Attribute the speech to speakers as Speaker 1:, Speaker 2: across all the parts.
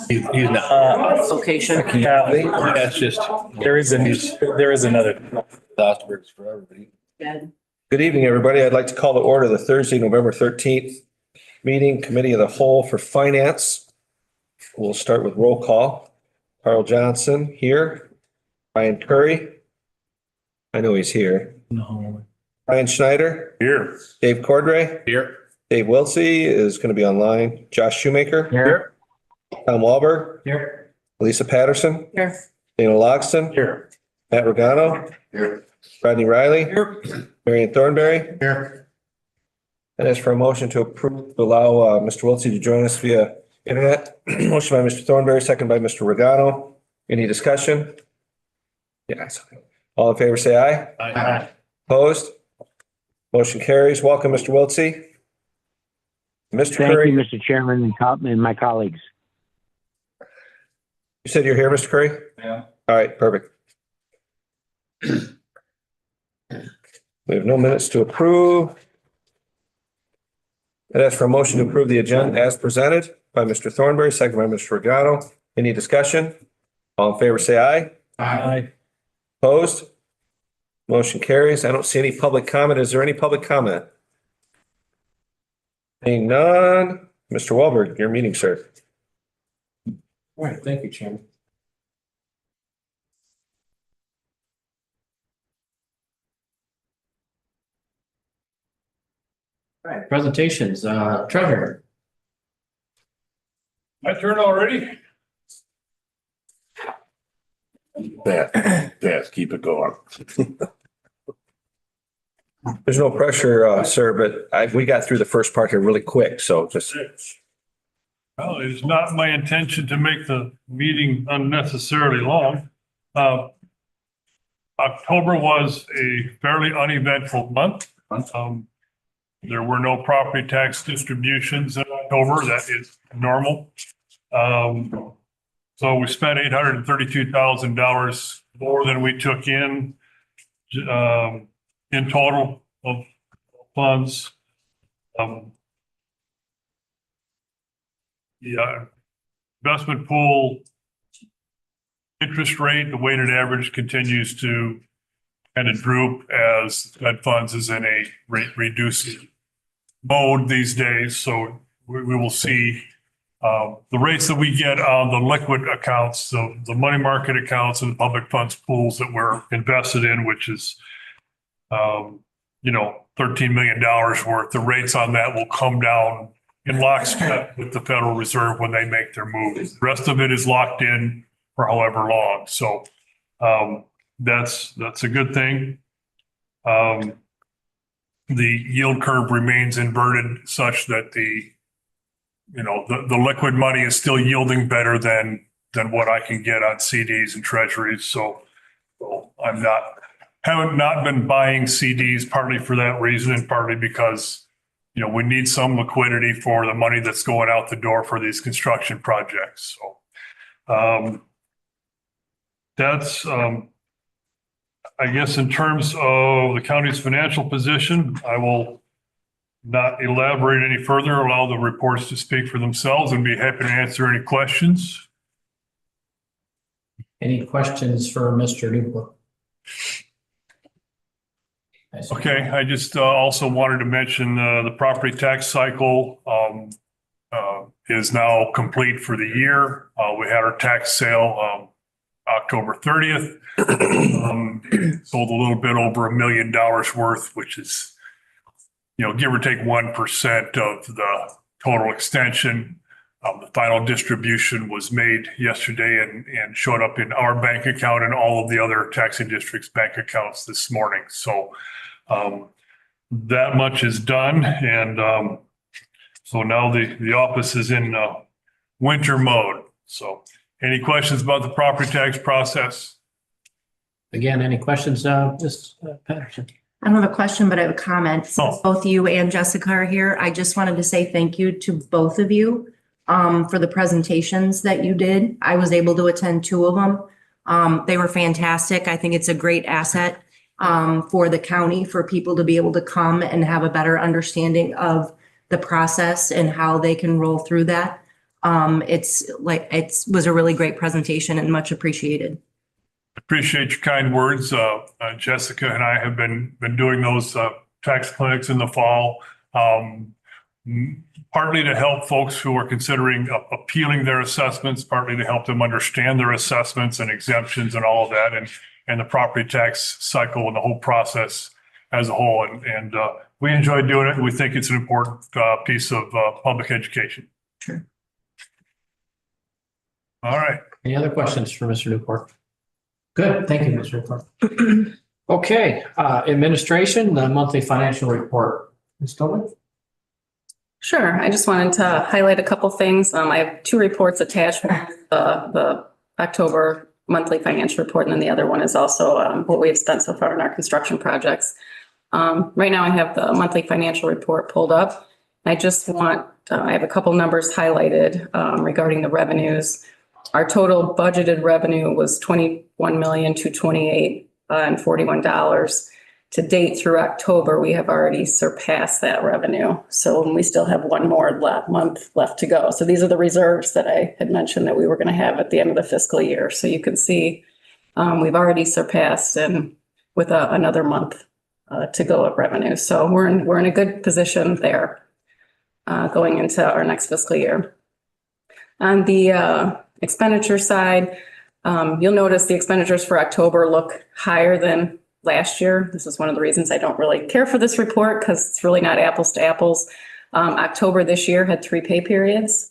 Speaker 1: He's not.
Speaker 2: Location.
Speaker 3: Yeah,
Speaker 1: That's just.
Speaker 3: there is another.
Speaker 1: Glastonbury's for everybody.
Speaker 2: Bed.
Speaker 1: Good evening, everybody. I'd like to call to order the Thursday, November 13th meeting, Committee of the Whole for Finance. We'll start with roll call. Carl Johnson here. Ryan Curry. I know he's here.
Speaker 2: No.
Speaker 1: Ryan Schneider.
Speaker 2: Here.
Speaker 1: Dave Cordray.
Speaker 2: Here.
Speaker 1: Dave Wiltsey is going to be online. Josh Shoemaker.
Speaker 2: Here.
Speaker 1: Tom Walberg.
Speaker 2: Here.
Speaker 1: Lisa Patterson.
Speaker 3: Here.
Speaker 1: Dana Logston.
Speaker 2: Here.
Speaker 1: Matt Regano.
Speaker 2: Here.
Speaker 1: Rodney Riley.
Speaker 2: Here.
Speaker 1: Marion Thornberry.
Speaker 2: Here.
Speaker 1: And as for a motion to approve, to allow Mr. Wiltsey to join us via internet. Motion by Mr. Thornberry, second by Mr. Regano. Any discussion? Yes. All in favor, say aye.
Speaker 2: Aye.
Speaker 1: Opposed? Motion carries. Welcome, Mr. Wiltsey. Mr.
Speaker 4: Thank
Speaker 1: Curry,
Speaker 4: you, Mr. Chairman and my colleagues.
Speaker 1: you said you're here, Mr. Curry?
Speaker 2: Yeah.
Speaker 1: All right, perfect. We have no minutes to approve. And as for a motion to approve the agenda as presented by Mr. Thornberry, second by Mr. Regano. Any discussion? All in favor, say aye.
Speaker 2: Aye.
Speaker 1: Opposed? Motion carries. I don't see any public comment. Is there any public comment? Seeing none. Mr. Wahlberg, your meeting, sir.
Speaker 2: All right, thank you, Chairman. All right, presentations, treasurer.
Speaker 5: My turn already?
Speaker 2: Yes, keep it going.
Speaker 1: There's no pressure, sir, but we got through the first part here really quick, so just.
Speaker 5: Well, it is not my intention to make the meeting unnecessarily long. October was a fairly uneventful month. There were no property tax distributions in October. That is normal. So we spent $832,000 more than we took in total of funds. The investment pool interest rate, the weighted average continues to kind of droop as Fed funds is in a rate reducing mode these days. So we will see the rates that we get on the liquid accounts, the money market accounts and public funds pools that we're invested in, which is, $13 million worth. The rates on that will come down in lockstep with the Federal Reserve when they make their moves. The rest of it is locked in for however long. So that's a good thing. The yield curve remains inverted such that the liquid money is still yielding better than what I can get on CDs and treasuries. So haven't not been buying CDs partly for that reason and partly because, we need some liquidity for the money that's going out the door for these construction projects. So that's, I guess in terms of the county's financial position, I will not elaborate any further, allow the reports to speak for themselves and be happy to answer any questions.
Speaker 2: Any questions for Mr. Newport?
Speaker 5: Okay, I just also wanted to mention the property tax cycle is now complete for the year. We had our tax sale October 30th. Sold a little bit over $1 million worth, which is, give or take 1% of the total extension. The final distribution was made yesterday and showed up in our bank account and all of the other taxing districts' bank accounts this morning. So that much is done. And so now the office is in winter mode. So any questions about the property tax process?
Speaker 2: Again, any questions, Ms. Patterson?
Speaker 3: I don't have a question, but I have a comment. Since
Speaker 5: Oh.
Speaker 3: both you and Jessica are here, I just wanted to say thank you to both of you for the presentations that you did. I was able to attend 2 of them. They were fantastic. I think it's a great asset for the county, for people to be able to come and have a better understanding of the process and how they can roll through that. It was a really great presentation and much appreciated.
Speaker 5: Appreciate your kind words. Jessica and I have been doing those tax clinics in the fall. Partly to help folks who are considering appealing their assessments, partly to help them understand their assessments and exemptions and all of that, and the property tax cycle and the whole process as a whole. And we enjoy doing it. And we think it's an important piece of public education.
Speaker 2: Sure.
Speaker 5: All right.
Speaker 2: Any other questions for Mr. Newport? Good, thank you, Mr. Newport. Okay, administration, the monthly financial report. Ms. Tobin?
Speaker 6: Sure. I just wanted to highlight a couple things. I have two reports attached, the October monthly financial report, and then the other one is also what we have spent so far in our construction projects. Right now I have the monthly financial report pulled up. I just want, I have a couple numbers highlighted regarding the revenues. Our total budgeted revenue was $21,228,041. To date through October, we have already surpassed that revenue. So we still have one more month left to go. So these are the reserves that I had mentioned that we were going to have at the end of the fiscal year. So you can see we've already surpassed and with another month to go of revenue. So we're in a good position there going into our next fiscal year. On the expenditure side, you'll notice the expenditures for October look higher than last year. This is one of the reasons I don't really care for this report because it's really not apples to apples. October this year had 3 pay periods.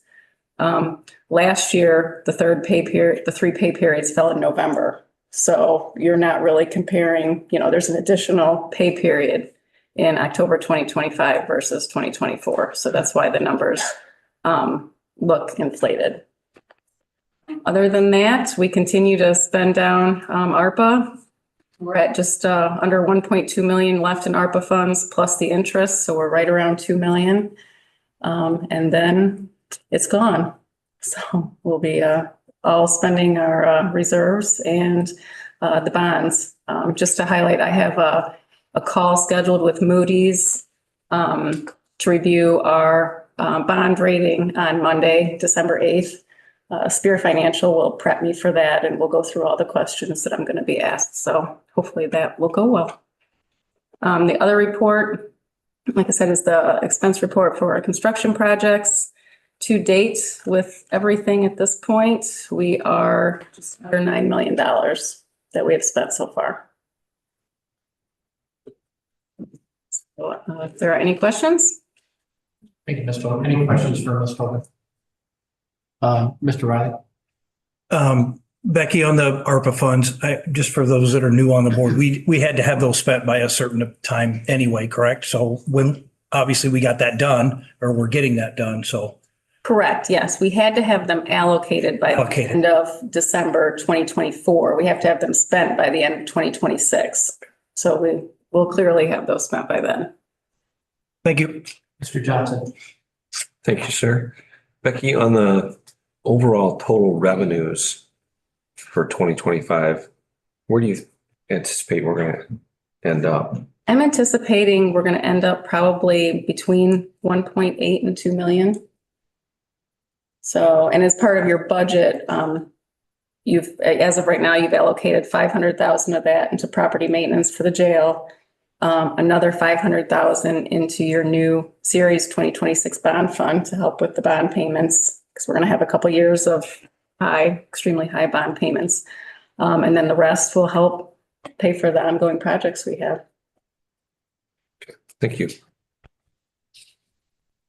Speaker 6: Last year, the three pay periods fell in November. So you're not really comparing, there's an additional pay period in October 2025 versus 2024. So that's why the numbers look inflated. Other than that, we continue to spend down ARPA. We're at just under 1.2 million left in ARPA funds plus the interest. So we're right around 2 million. And then it's gone. So we'll be all spending our reserves and the bonds. Just to highlight, I have a call scheduled with Moody's to review our bond rating on Monday, December 8th. Spear Financial will prep me for that and we'll go through all the questions that I'm going to be asked. So hopefully that will go well. The other report, like I said, is the expense report for our construction projects. To date, with everything at this point, we are just under $9 million that we have spent so far. So, if there are any questions?
Speaker 2: Thank you, Ms. Tobin. Any questions for Ms. Tobin? Mr. Riley?
Speaker 7: Becky, on the ARPA funds, just for those that are new on the board, we had to have those spent by a certain time anyway, correct? So when obviously we got that done, or we're getting that done, so.
Speaker 6: Correct, yes. We had to have them allocated by the end of December 2024. We have to have them spent by the end of 2026. So we will clearly have those spent by then.
Speaker 7: Thank you.
Speaker 2: Mr. Johnson?
Speaker 1: Thank you, sir. Becky, on the overall total revenues for 2025, where do you anticipate we're going to end up?
Speaker 6: I'm anticipating we're going to end up probably between 1.8 and 2 million. So, and as part of your budget, as of right now, you've allocated 500,000 of that into property maintenance for the jail, another 500,000 into your new Series 2026 bond fund to help with the bond payments, because we're going to have a couple years of extremely high bond payments. And then the rest will help pay for the ongoing projects we have.
Speaker 1: Thank you.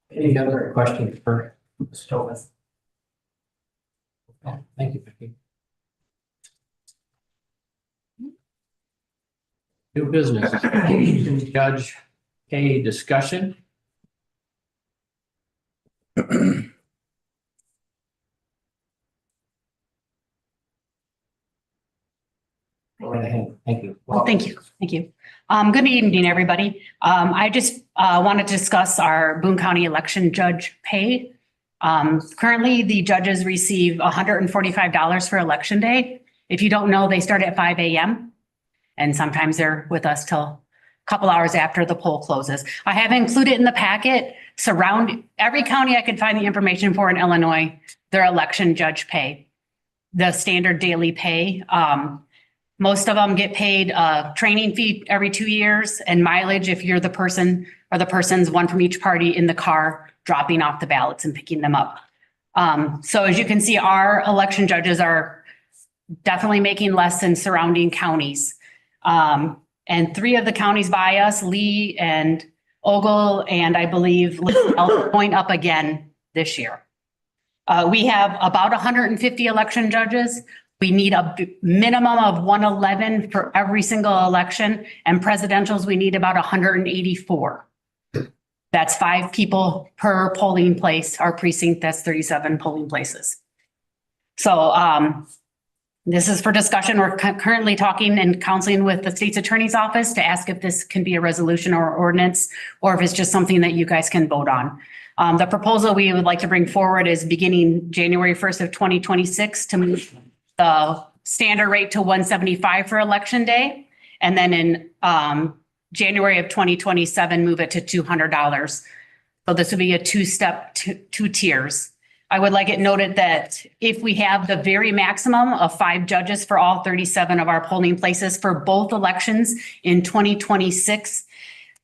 Speaker 2: Any other questions for Ms. Tobin? Okay, thank you, Becky. New business, Judge K discussion. Go right ahead. Thank you.
Speaker 8: Well, thank you. Thank you. Good evening, everybody. I just want to discuss our Boone County election judge pay. Currently, the judges receive $145 for election day. If you don't know, they start at 5 a.m. and sometimes they're with us till a couple hours after the poll closes. I have included in the packet every county I could find the information for in Illinois, their election judge pay, the standard daily pay. Most of them get paid a training fee every 2 years and mileage if you're the person or the persons, one from each party in the car, dropping off the ballots and picking them up. So as you can see, our election judges are definitely making less than surrounding counties. And 3 of the counties by us, Lee and Ogle, and I believe going up again this year. We have about 150 election judges. We need a minimum of 111 for every single election, and presidentials, we need about 184. That's 5 people per polling place. Our precinct, that's 37 polling places. So this is for discussion. We're currently talking and counseling with the state's attorney's office to ask if this can be a resolution or ordinance, or if it's just something that you guys can vote on. The proposal we would like to bring forward is beginning January 1st of 2026 to move the standard rate to 175 for election day. And then in January of 2027, move it to $200. So this would be a 2-step, 2 tiers. I would like it noted that if we have the very maximum of 5 judges for all 37 of our polling places for both elections in 2026,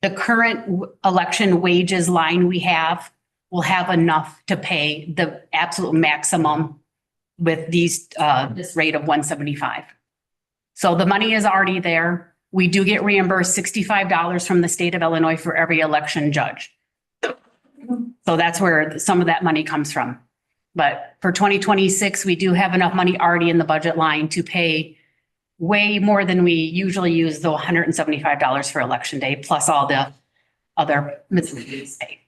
Speaker 8: the current election wages line we have will have enough to pay the absolute maximum with these, this rate of 175. So the money is already there. We do get reimbursed $65 from the state of Illinois for every election judge. So that's where some of that money comes from. But for 2026, we do have enough money already in the budget line to pay way more than we usually use, the $175 for election day, plus all the other miscellaneous pay.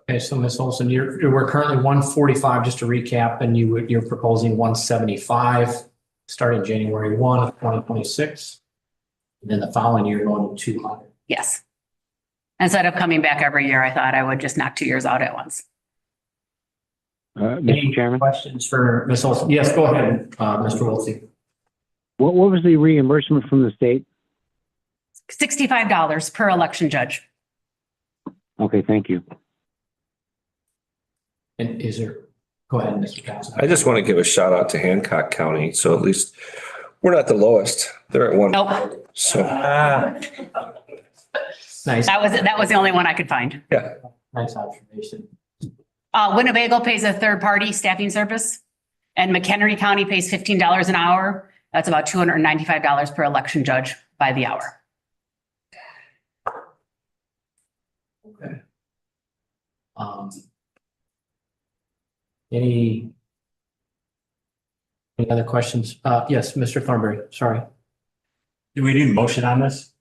Speaker 2: Okay, so Ms. Olson, we're currently 145, just to recap, and you're proposing 175 starting January 1 of 2026. And then the following year going to 200.
Speaker 8: Yes. Instead of coming back every year, I thought I would just knock 2 years out at once.
Speaker 4: Mr. Chairman,
Speaker 2: Questions for Ms. Olson? Yes, go ahead, Mr. Wiltsey.
Speaker 4: what was the reimbursement from the state?
Speaker 8: $65 per election judge.
Speaker 4: Okay, thank you.
Speaker 2: And is there, go ahead, Mr. Johnson.
Speaker 1: I just want to give a shout out to Hancock County. So at least we're not the lowest. They're at 1.
Speaker 8: Nope.
Speaker 1: So,
Speaker 2: Nice,
Speaker 8: That was the only one I could find.
Speaker 1: yeah.
Speaker 2: nice observation.
Speaker 8: Winnebago pays a third-party staffing service, and McHenry County pays $15 an hour. That's about $295 per election judge by the hour.
Speaker 2: Okay. Any other questions? Yes, Mr. Thornberry, sorry.
Speaker 9: Do we need a motion on this?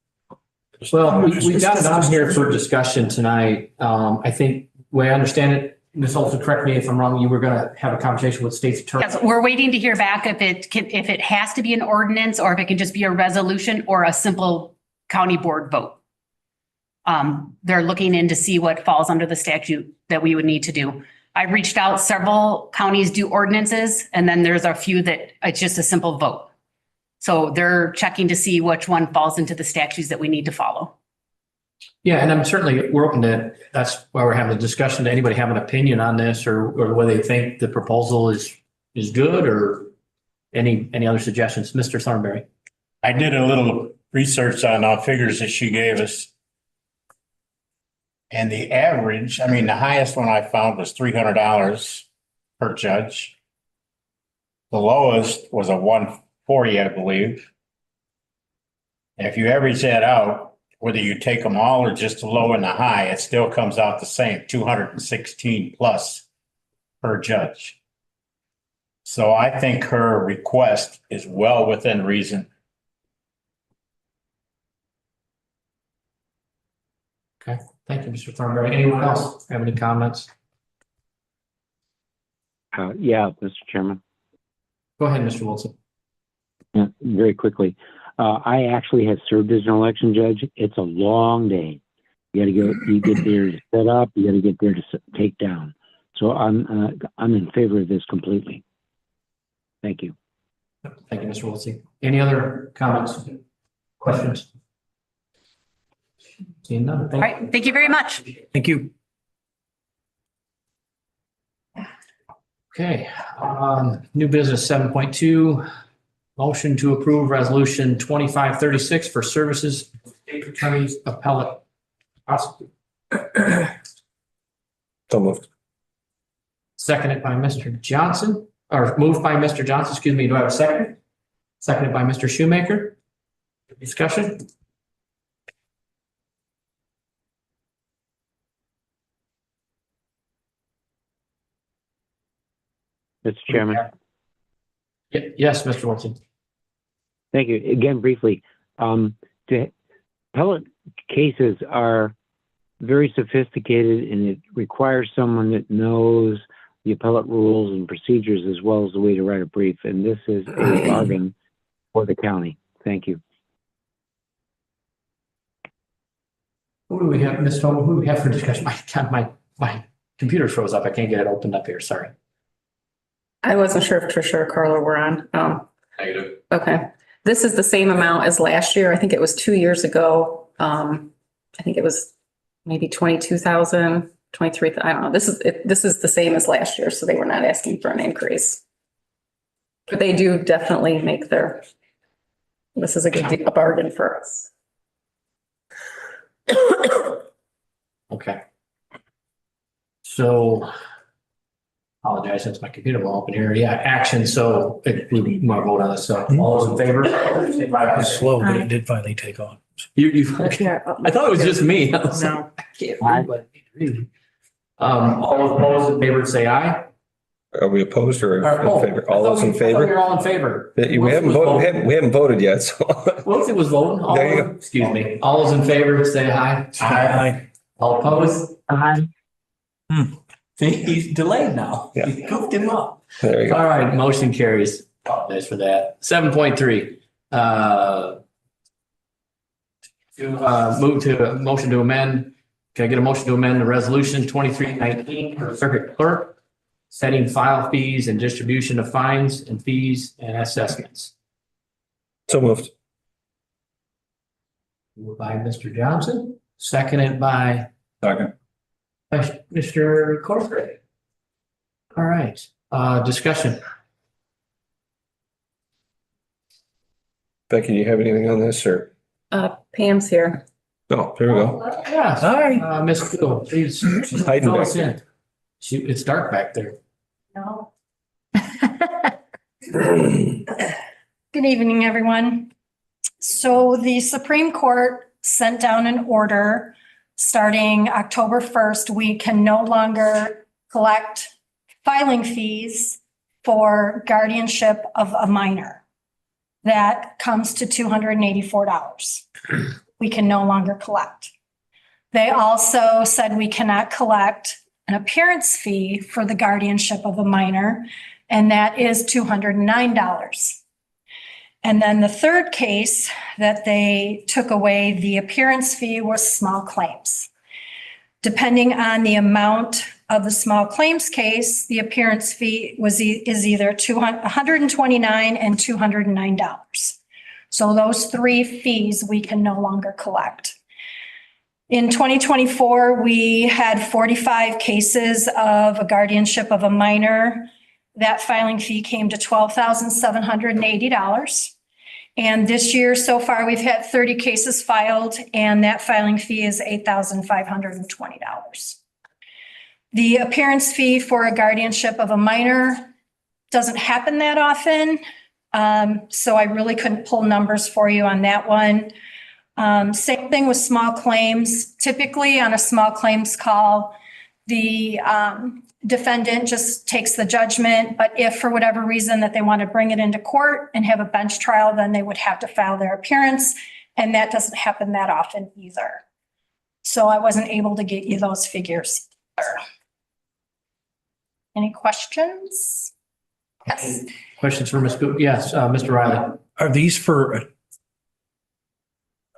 Speaker 2: Well, we got it on here for discussion tonight. I think, the way I understand it, Ms. Olson, correct me if I'm wrong, you were going to have a conversation with state's attorney.
Speaker 8: Yes, we're waiting to hear back if it has to be an ordinance or if it can just be a resolution or a simple county board vote. They're looking in to see what falls under the statute that we would need to do. I've reached out, several counties do ordinances, and then there's a few that it's just a simple vote. So they're checking to see which one falls into the statutes that we need to follow.
Speaker 2: Yeah, and we're open to, that's why we're having a discussion. To anybody have an opinion on this or whether they think the proposal is good or any other suggestions? Mr. Thornberry.
Speaker 9: I did a little research on figures that she gave us. And the average, I mean, the highest one I found was $300 per judge. The lowest was a 140, I believe. And if you average that out, whether you take them all or just the low and the high, it still comes out the same, 216 plus per judge. So I think her request is well within reason.
Speaker 2: Okay, thank you, Mr. Thornberry. Anyone else have any comments?
Speaker 4: Yeah, Mr. Chairman.
Speaker 2: Go ahead, Mr. Wilson.
Speaker 4: Yeah, very quickly. I actually have served as an election judge. It's a long day. You got to go. You get there to set up. You got to get there to take down. So I'm in favor of this completely. Thank you.
Speaker 2: Thank you, Mr. Wilson. Any other comments, questions? Seeing none.
Speaker 8: All right, thank you very much.
Speaker 7: Thank you.
Speaker 2: Okay, new business 7.2, Motion to approve resolution 2536 for services state attorney's appellate prosecutor.
Speaker 1: So moved.
Speaker 2: Seconded by Mr. Johnson, or moved by Mr. Johnson, excuse me. Do I have a second? Seconded by Mr. Shoemaker. Discussion?
Speaker 4: Mr. Chairman.
Speaker 2: Yes, Mr. Wilson.
Speaker 4: Thank you. Again, briefly, the appellate cases are very sophisticated and it requires someone that knows the appellate rules and procedures as well as the way to write a brief. And this is a bargain for the county. Thank you.
Speaker 2: Who do we have, Ms. Toma, who do we have for discussion? My computer froze up. I can't get it opened up here. Sorry.
Speaker 6: I wasn't sure if Tricia or Carla were on.
Speaker 2: Negative.
Speaker 6: Okay. This is the same amount as last year. I think it was 2 years ago. I think it was maybe 22,000, 23. I don't know. This is the same as last year. So they were not asking for an increase. But they do definitely make this is a bargain for us.
Speaker 2: Okay. So apologize since my computer won't open here. Yeah, action. So we want to vote on this. So all those in favor?
Speaker 7: It was slow, but it did finally take on.
Speaker 2: Okay. I thought it was just me. I was
Speaker 3: No.
Speaker 2: like, I can't read what I read. All those in favor say aye.
Speaker 1: Are we opposed or in favor? All those in
Speaker 2: You're
Speaker 1: favor?
Speaker 2: all in favor.
Speaker 1: We haven't voted, we haven't voted yet, so.
Speaker 2: Wilson was voting.
Speaker 1: There you go.
Speaker 2: Excuse me. All those in favor say aye.
Speaker 7: Aye.
Speaker 2: All opposed?
Speaker 8: Aye.
Speaker 2: See, he's delayed now.
Speaker 1: Yeah.
Speaker 2: You goofed him up.
Speaker 1: There you go.
Speaker 2: All right, motion carries. Apologize for that. 7.3. Move to motion to amend. Can I get a motion to amend the resolution 2319 for circuit clerk, setting file fees and distribution of fines and fees and assessments?
Speaker 1: So moved.
Speaker 2: Moved by Mr. Johnson, seconded by
Speaker 9: Second.
Speaker 2: Mr. Corcoran. All right, discussion.
Speaker 1: Becky, do you have anything on this or?
Speaker 6: Pam's here.
Speaker 1: No, there we go.
Speaker 2: Yes,
Speaker 7: Aye.
Speaker 2: Ms. Cool, please.
Speaker 1: She's hiding
Speaker 2: fill
Speaker 1: back
Speaker 2: us in. It's dark back there.
Speaker 10: No. Good evening, everyone. So the Supreme Court sent down an order starting October 1st. We can no longer collect filing fees for guardianship of a minor. That comes to $284. We can no longer collect. They also said we cannot collect an appearance fee for the guardianship of a minor, and that is $209. And then the third case that they took away the appearance fee was small claims. Depending on the amount of the small claims case, the appearance fee is either $129 and $209. So those three fees we can no longer collect. In 2024, we had 45 cases of a guardianship of a minor. That filing fee came to $12,780. And this year, so far, we've had 30 cases filed, and that filing fee is $8,520. The appearance fee for a guardianship of a minor doesn't happen that often. So I really couldn't pull numbers for you on that one. Same thing with small claims. Typically on a small claims call, the defendant just takes the judgment, but if for whatever reason that they want to bring it into court and have a bench trial, then they would have to file their appearance, and that doesn't happen that often either. So I wasn't able to get you those figures either. Any questions? Yes.
Speaker 2: Questions for Ms. Cool? Yes, Mr. Riley.
Speaker 7: Are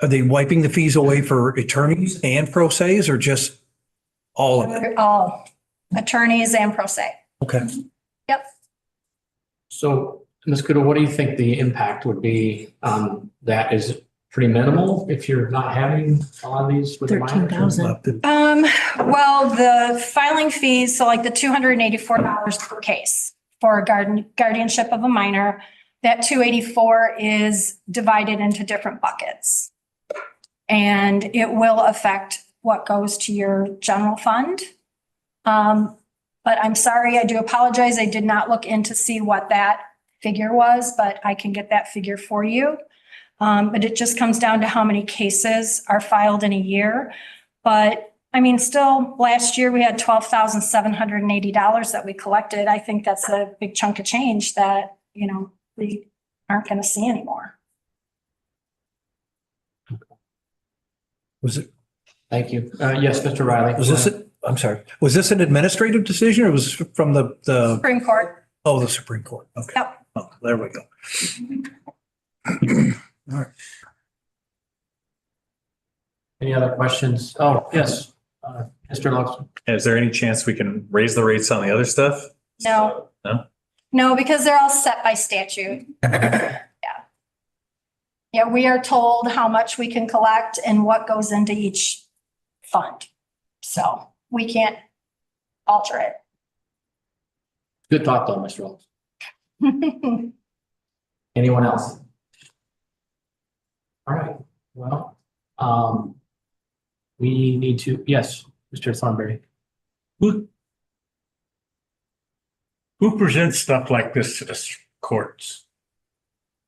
Speaker 7: they wiping the fees away for attorneys and pro se's or just all of it?
Speaker 10: All attorneys and pro se.
Speaker 7: Okay.
Speaker 10: Yep.
Speaker 2: So, Ms. Kudo, what do you think the impact would be on that? Is it pretty minimal if you're not having a lot of these with the minors?
Speaker 3: 13,000.
Speaker 10: Well, the filing fees, so like the $284 per case for a guardianship of a minor, that 284 is divided into different buckets. And it will affect what goes to your general fund. But I'm sorry, I do apologize. I did not look in to see what that figure was, but I can get that figure for you. But it just comes down to how many cases are filed in a year. But I mean, still last year we had $12,780 that we collected. I think that's a big chunk of change that, we aren't going to see anymore.
Speaker 7: Was it,
Speaker 2: Thank you. Yes, Mr. Riley.
Speaker 7: I'm sorry, was this an administrative decision or was it from the,
Speaker 10: Supreme Court.
Speaker 7: oh, the Supreme Court? Okay.
Speaker 10: Yep.
Speaker 7: Oh, there we go. All right.
Speaker 2: Any other questions? Oh, yes, Mr. Luxon.
Speaker 11: Is there any chance we can raise the rates on the other stuff?
Speaker 10: No.
Speaker 11: No?
Speaker 10: No, because they're all set by statute. Yeah. Yeah, we are told how much we can collect and what goes into each fund. So we can't alter it.
Speaker 2: Good thought though, Mr. Luxon. Anyone else? All right, well, we need to, yes, Mr. Thornberry.
Speaker 9: Who presents stuff like this to the courts?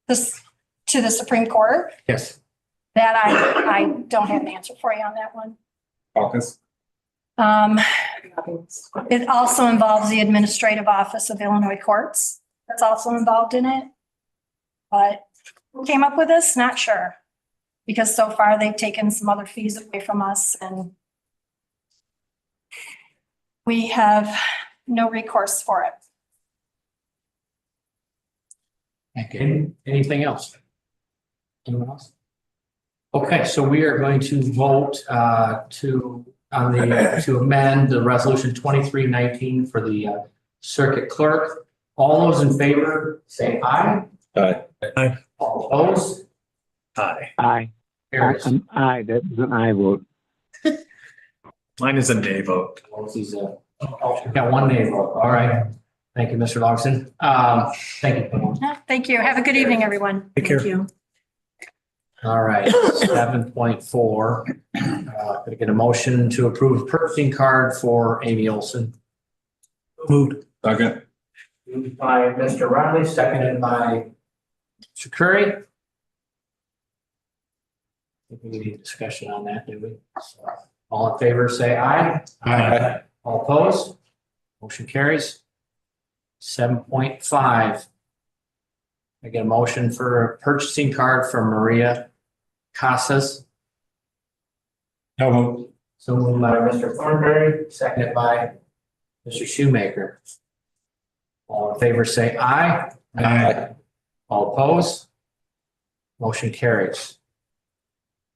Speaker 10: This to the Supreme Court,
Speaker 2: Yes.
Speaker 10: that I don't have an answer for you on that one.
Speaker 11: Caucus.
Speaker 10: It also involves the Administrative Office of Illinois Courts. That's also involved in it. But who came up with this? Not sure. Because so far they've taken some other fees away from us and we have no recourse for it.
Speaker 2: Okay, anything else? Anyone else? Okay, so we are going to vote to amend the resolution 2319 for the circuit clerk. All those in favor, say aye.
Speaker 1: Aye.
Speaker 7: Aye.
Speaker 2: All opposed?
Speaker 11: Aye.
Speaker 4: Aye.
Speaker 2: Carries.
Speaker 4: Aye, that's an aye vote.
Speaker 11: Mine is a nay vote.
Speaker 2: Got one nay vote. All right. Thank you, Mr. Logson. Thank you.
Speaker 10: Thank you. Have a good evening, everyone.
Speaker 7: Take care.
Speaker 3: Thank you.
Speaker 2: All right, 7.4. Gonna get a motion to approve purchasing card for Amy Olson.
Speaker 7: Moved.
Speaker 11: Second.
Speaker 2: Moved by Mr. Riley, seconded by Mr. Curry. I think we need discussion on that, do we? So, all in favor, say aye.
Speaker 1: Aye.
Speaker 2: All opposed? Motion carries. 7.5. I get a motion for a purchasing card from Maria Casas.
Speaker 9: No vote.
Speaker 2: So moved by Mr. Thornberry, seconded by Mr. Shoemaker. All in favor, say aye.
Speaker 1: Aye.
Speaker 2: All opposed? Motion carries.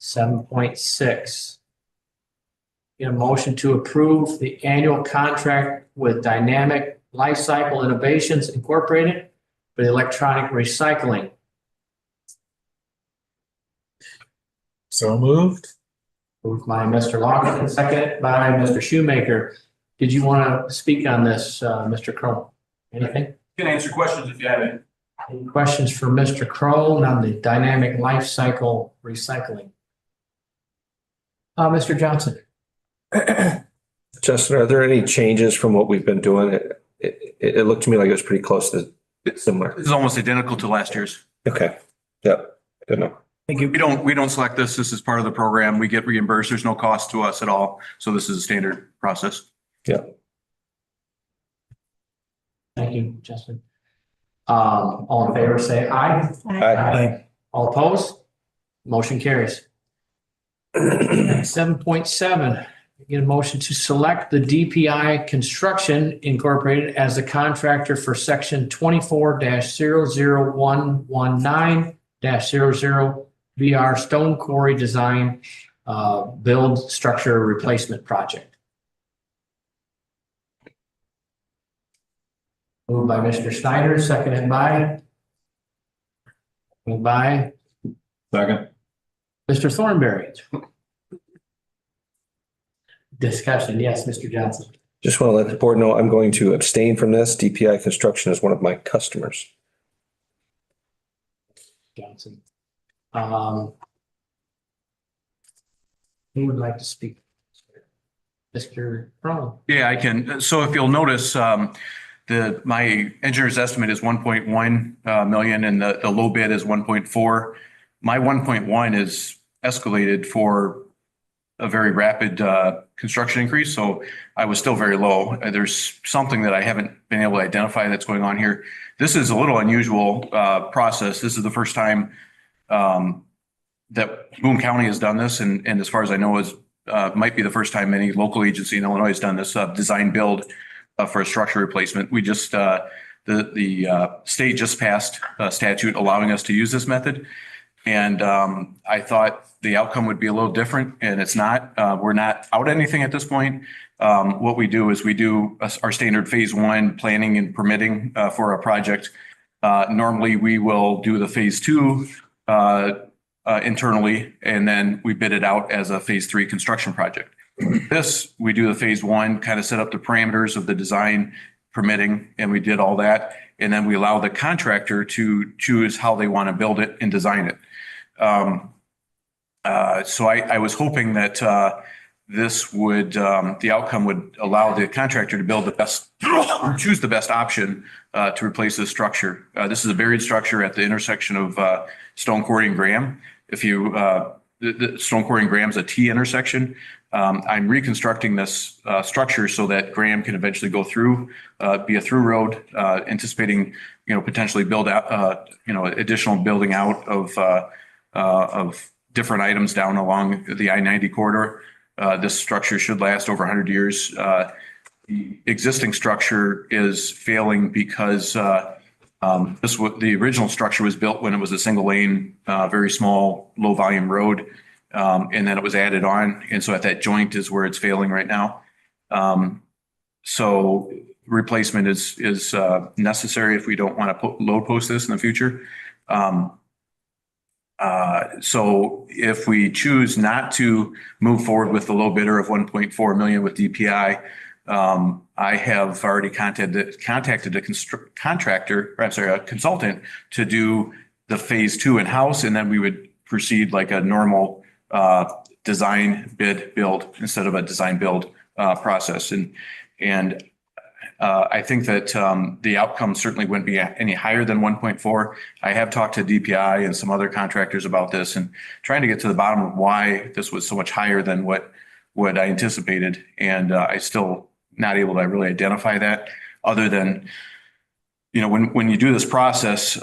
Speaker 2: 7.6. Get a motion to approve the annual contract with Dynamic Lifecycle Innovations Incorporated for the electronic recycling.
Speaker 11: So moved.
Speaker 2: Moved by Mr. Longton, seconded by Mr. Shoemaker. Did you want to speak on this, Mr. Crowe? Anything?
Speaker 12: You can answer questions if you have any.
Speaker 2: Any questions for Mr. Crowe on the dynamic life cycle recycling? Mr. Johnson.
Speaker 1: Justin, are there any changes from what we've been doing? It looked to me like it was pretty close to similar.
Speaker 12: This is almost identical to last year's.
Speaker 1: Okay. Yep. Good enough.
Speaker 7: Thank you.
Speaker 12: We don't select this. This is part of the program. We get reimbursed. There's no cost to us at all. So this is a standard process.
Speaker 1: Yeah.
Speaker 2: Thank you, Justin. All in favor, say aye.
Speaker 7: Aye.
Speaker 2: All opposed? Motion carries. 7.7, get a motion to select the DPI Construction Incorporated as the contractor for section 24-00119-00 VR Stone Quarry Design Build Structure Replacement Project. Moved by Mr. Snyder, seconded by
Speaker 11: Second.
Speaker 2: Mr. Thornberry. Discussion, yes, Mr. Johnson.
Speaker 1: Just want to let the board know I'm going to abstain from this. DPI Construction is one of my customers.
Speaker 2: Johnson. Who would like to speak? Mr. Crowe.
Speaker 12: Yeah, I can. So if you'll notice, my engineer's estimate is 1.1 million and the low bid is 1.4. My 1.1 is escalated for a very rapid construction increase. So I was still very low. There's something that I haven't been able to identify that's going on here. This is a little unusual process. This is the first time that Boone County has done this. And as far as I know, is might be the first time any local agency in Illinois has done this design build for a structure replacement. We just, the state just passed a statute allowing us to use this method. And I thought the outcome would be a little different, and it's not. We're not out anything at this point. What we do is we do our standard phase one planning and permitting for a project. Normally, we will do the phase two internally, and then we bid it out as a phase three construction project. This, we do the phase one, kind of set up the parameters of the design, permitting, and we did all that. And then we allow the contractor to choose how they want to build it and design it. So I was hoping that this would, the outcome would allow the contractor to build the best, choose the best option to replace this structure. This is a buried structure at the intersection of Stone Quarry and Graham. If you, the Stone Quarry and Graham is a T intersection. I'm reconstructing this structure so that Graham can eventually go through, be a through road, anticipating, potentially build out, additional building out of different items down along the I-90 corridor. This structure should last over 100 years. The existing structure is failing because the original structure was built when it was a single lane, very small, low volume road. And then it was added on. And so at that joint is where it's failing right now. So replacement is necessary if we don't want to load post this in the future. So if we choose not to move forward with the low bidder of 1.4 million with DPI, I have already contacted a consultant to do the phase two in-house, and then we would proceed like a normal design bid build instead of a design build process. And I think that the outcome certainly wouldn't be any higher than 1.4. I have talked to DPI and some other contractors about this and trying to get to the bottom of why this was so much higher than what I anticipated. And I still not able to really identify that, other than, when you do this process,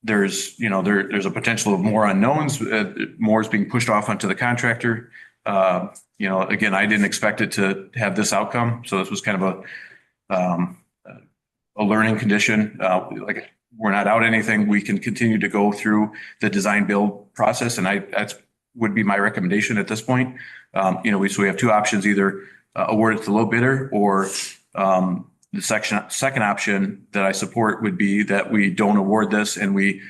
Speaker 12: there's a potential of more unknowns, more is being pushed off onto the contractor. Again, I didn't expect it to have this outcome. So this was kind of a learning condition. Like, we're not out anything. We can continue to go through the design build process. And that's would be my recommendation at this point. So we have two options: either award it to the low bidder, or the second option that I support would be that we don't award this and we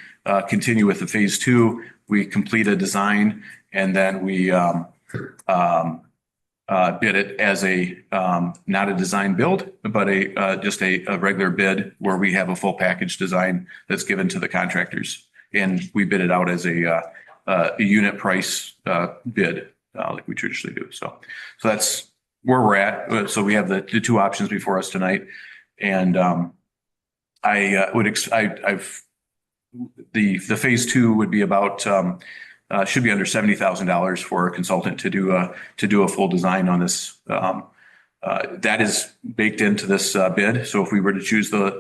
Speaker 12: continue with the phase two. We complete a design and then we bid it as not a design build, but just a regular bid where we have a full package design that's given to the contractors, and we bid it out as a unit price bid like we traditionally do. So that's where we're at. So we have the two options before us tonight, and the phase two would be about should be under $70,000 for a consultant to do a full design on this. That is baked into this bid. So if we were to choose the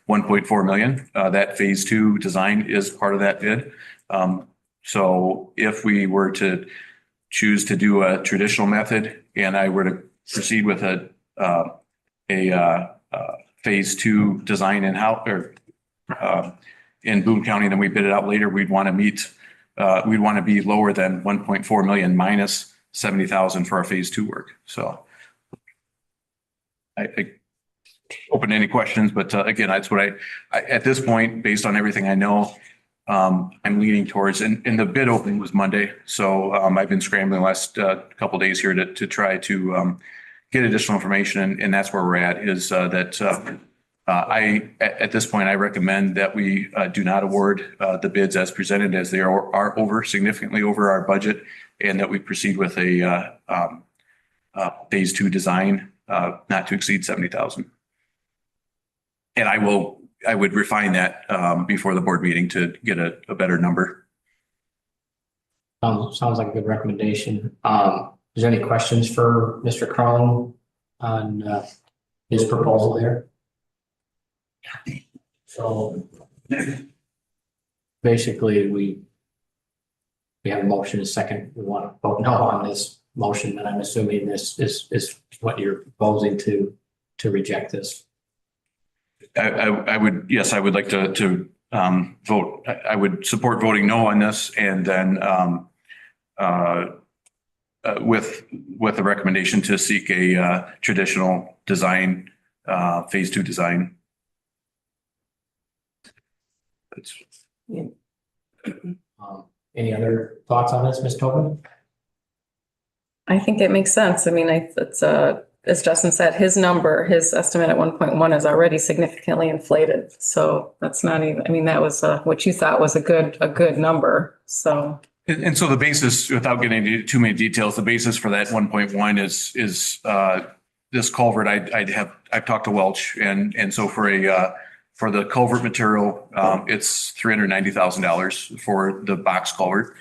Speaker 12: 1.4 million, that phase two design is part of that bid. So if we were to choose to do a traditional method and I were to proceed with a phase two design in-house or in Boone County, then we bid it out later, we'd want to be lower than 1.4 million minus 70,000 for our phase two work. So I open to any questions, but again, that's what I at this point, based on everything I know, I'm leaning towards, and the bid opening was Monday. So I've been scrambling the last couple of days here to try to get additional information. And that's where we're at, is that At this point, I recommend that we do not award the bids as presented, as they are significantly over our budget, and that we proceed with a phase 2 design, not to exceed 70,000. And I would refine that before the board meeting to get a better number.
Speaker 2: Sounds like a good recommendation. Is there any questions for Mr. Carlin on his proposal here? So basically, we have a motion, a second. We want to vote no on this motion, and I'm assuming this is what you're proposing to reject this.
Speaker 12: I would, yes, I would like to vote. I would support voting no on this, and then with the recommendation to seek a traditional design, phase 2 design.
Speaker 2: Any other thoughts on this, Ms. Tobin?
Speaker 6: I think it makes sense. I mean, it's as Justin said, his estimate at 1.1 is already significantly inflated. So that's not even, I mean, that was what you thought was a good number. So.
Speaker 12: And so the basis, without getting into too many details, the basis for that 1.1 is this culvert. I've talked to Welch, and so for the culvert material, it's $390,000 for the box culvert.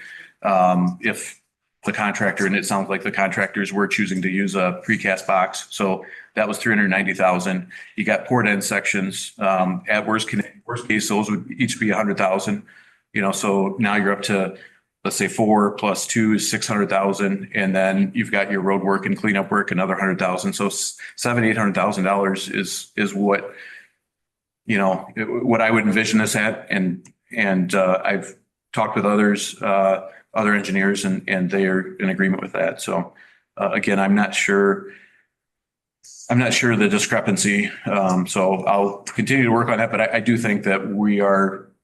Speaker 12: If the contractor, and it sounds like the contractors were choosing to use a precast box, so that was $390,000. You got port end sections. At worst case, those would each be $100,000. So now you're up to, let's say 4 + 2 is $600,000, and then you've got your road work and cleanup work, another $100,000. So $700,000-800,000 is what I would envision this at, and I've talked with other engineers, and they are in agreement with that. So again, I'm not sure the discrepancy. So I'll continue to work on that, but I do think that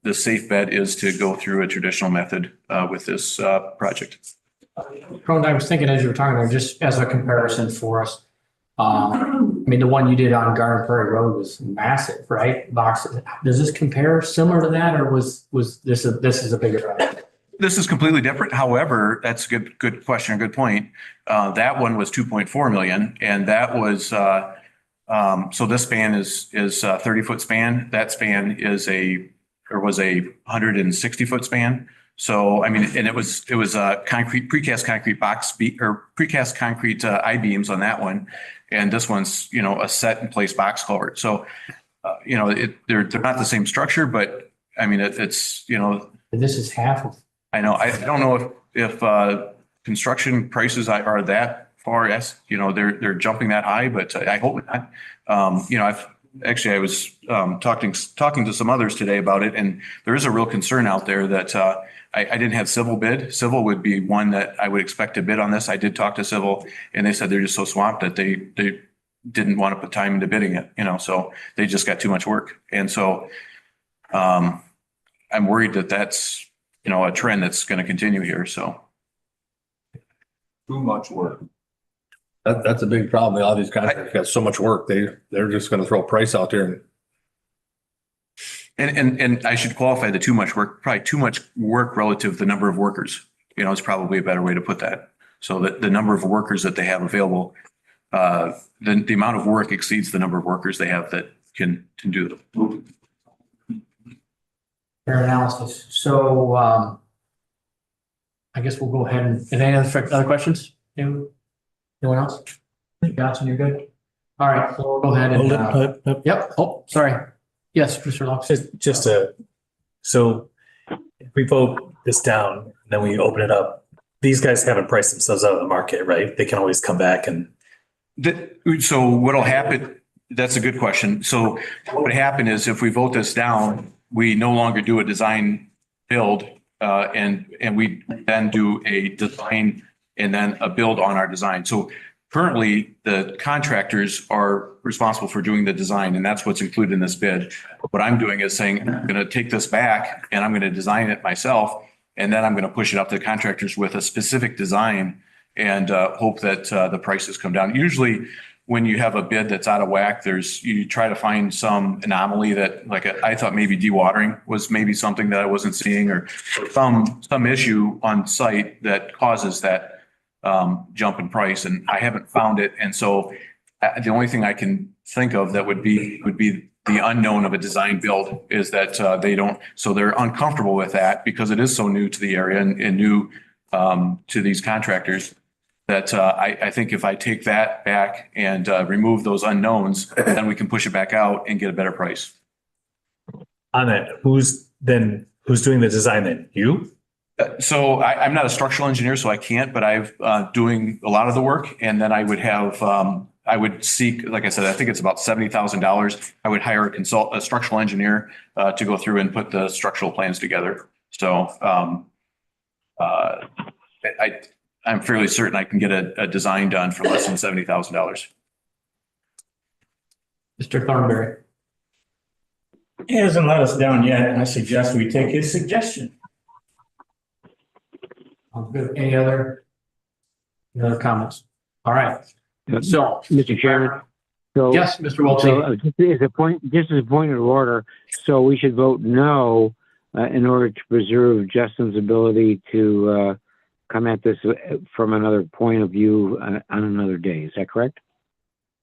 Speaker 12: the safe bet is to go through a traditional method with this project.
Speaker 2: Cronin, I was thinking as you were talking there, just as a comparison for us, I mean, the one you did on Garden Prairie Road was massive, right? Box. Does this compare similar to that, or was this a bigger project?
Speaker 12: This is completely different. However, that's a good question, a good point. That one was 2.4 million, and that was so this span is 30-foot span. That span was a 160-foot span. So I mean, and it was precast concrete precast concrete I-beams on that one, and this one's a set in place box culvert. So they're not the same structure, but I mean it's
Speaker 2: This is half of.
Speaker 12: I know. I don't know if construction prices are that far. Yes, they're jumping that high, but I hope not. I was talking to some others today about it, and there is a real concern out there that I didn't have Civil bid. Civil would be one that I would expect to bid on this. I did talk to Civil, and they said they're just so swamped that they didn't want to put time into bidding it. So they just got too much work, and so I'm worried that that's a trend that's going to continue here. So
Speaker 11: Too much work.
Speaker 1: That's a big problem. A lot of these contractors got so much work, they're just going to throw a price out there.
Speaker 12: And I should qualify the too much work, probably too much work relative to the number of workers, is probably a better way to put that. So that the number of workers that they have available, the amount of work exceeds the number of workers they have that can do it.
Speaker 2: Fair analysis. So I guess we'll go ahead and any other questions? Anyone else? Johnson, you're good? All right, so we'll go ahead and yep. Oh, sorry. Yes, Mr. Locke.
Speaker 11: So if we vote this down, then we open it up. These guys haven't priced themselves out of the market, right? They can always come back and.
Speaker 12: So what'll happen? That's a good question. So what would happen is if we vote this down, we no longer do a design build, and we then do a design and then a build on our design. So currently the contractors are responsible for doing the design, and that's what's included in this bid. What I'm doing is saying, I'm going to take this back and I'm going to design it myself. And then I'm going to push it up to the contractors with a specific design and hope that the prices come down. Usually when you have a bid that's out of whack, you try to find some anomaly that, like, I thought maybe dewatering was maybe something that I wasn't seeing, or some issue on site that causes that jump in price, and I haven't found it. And so the only thing I can think of that would be the unknown of a design build is that so they're uncomfortable with that because it is so new to the area and new to these contractors, that I think if I take that back and remove those unknowns, then we can push it back out and get a better price.
Speaker 11: On that, who's doing the design then? You?
Speaker 12: So I'm not a structural engineer, so I can't, but I've doing a lot of the work, and then I would have I would seek, like I said, I think it's about $70,000. I would hire a structural engineer to go through and put the structural plans together. So I'm fairly certain I can get a design done for less than $70,000.
Speaker 2: Mr. Thornberry.
Speaker 9: He hasn't let us down yet, and I suggest we take his suggestion.
Speaker 2: Good. Any other comments? All right. So,
Speaker 4: Mr. Chairman. So,
Speaker 2: yes, Mr. Wiltie.
Speaker 4: So just as a point of order, so we should vote no in order to preserve Justin's ability to come at this from another point of view on another day. Is that correct?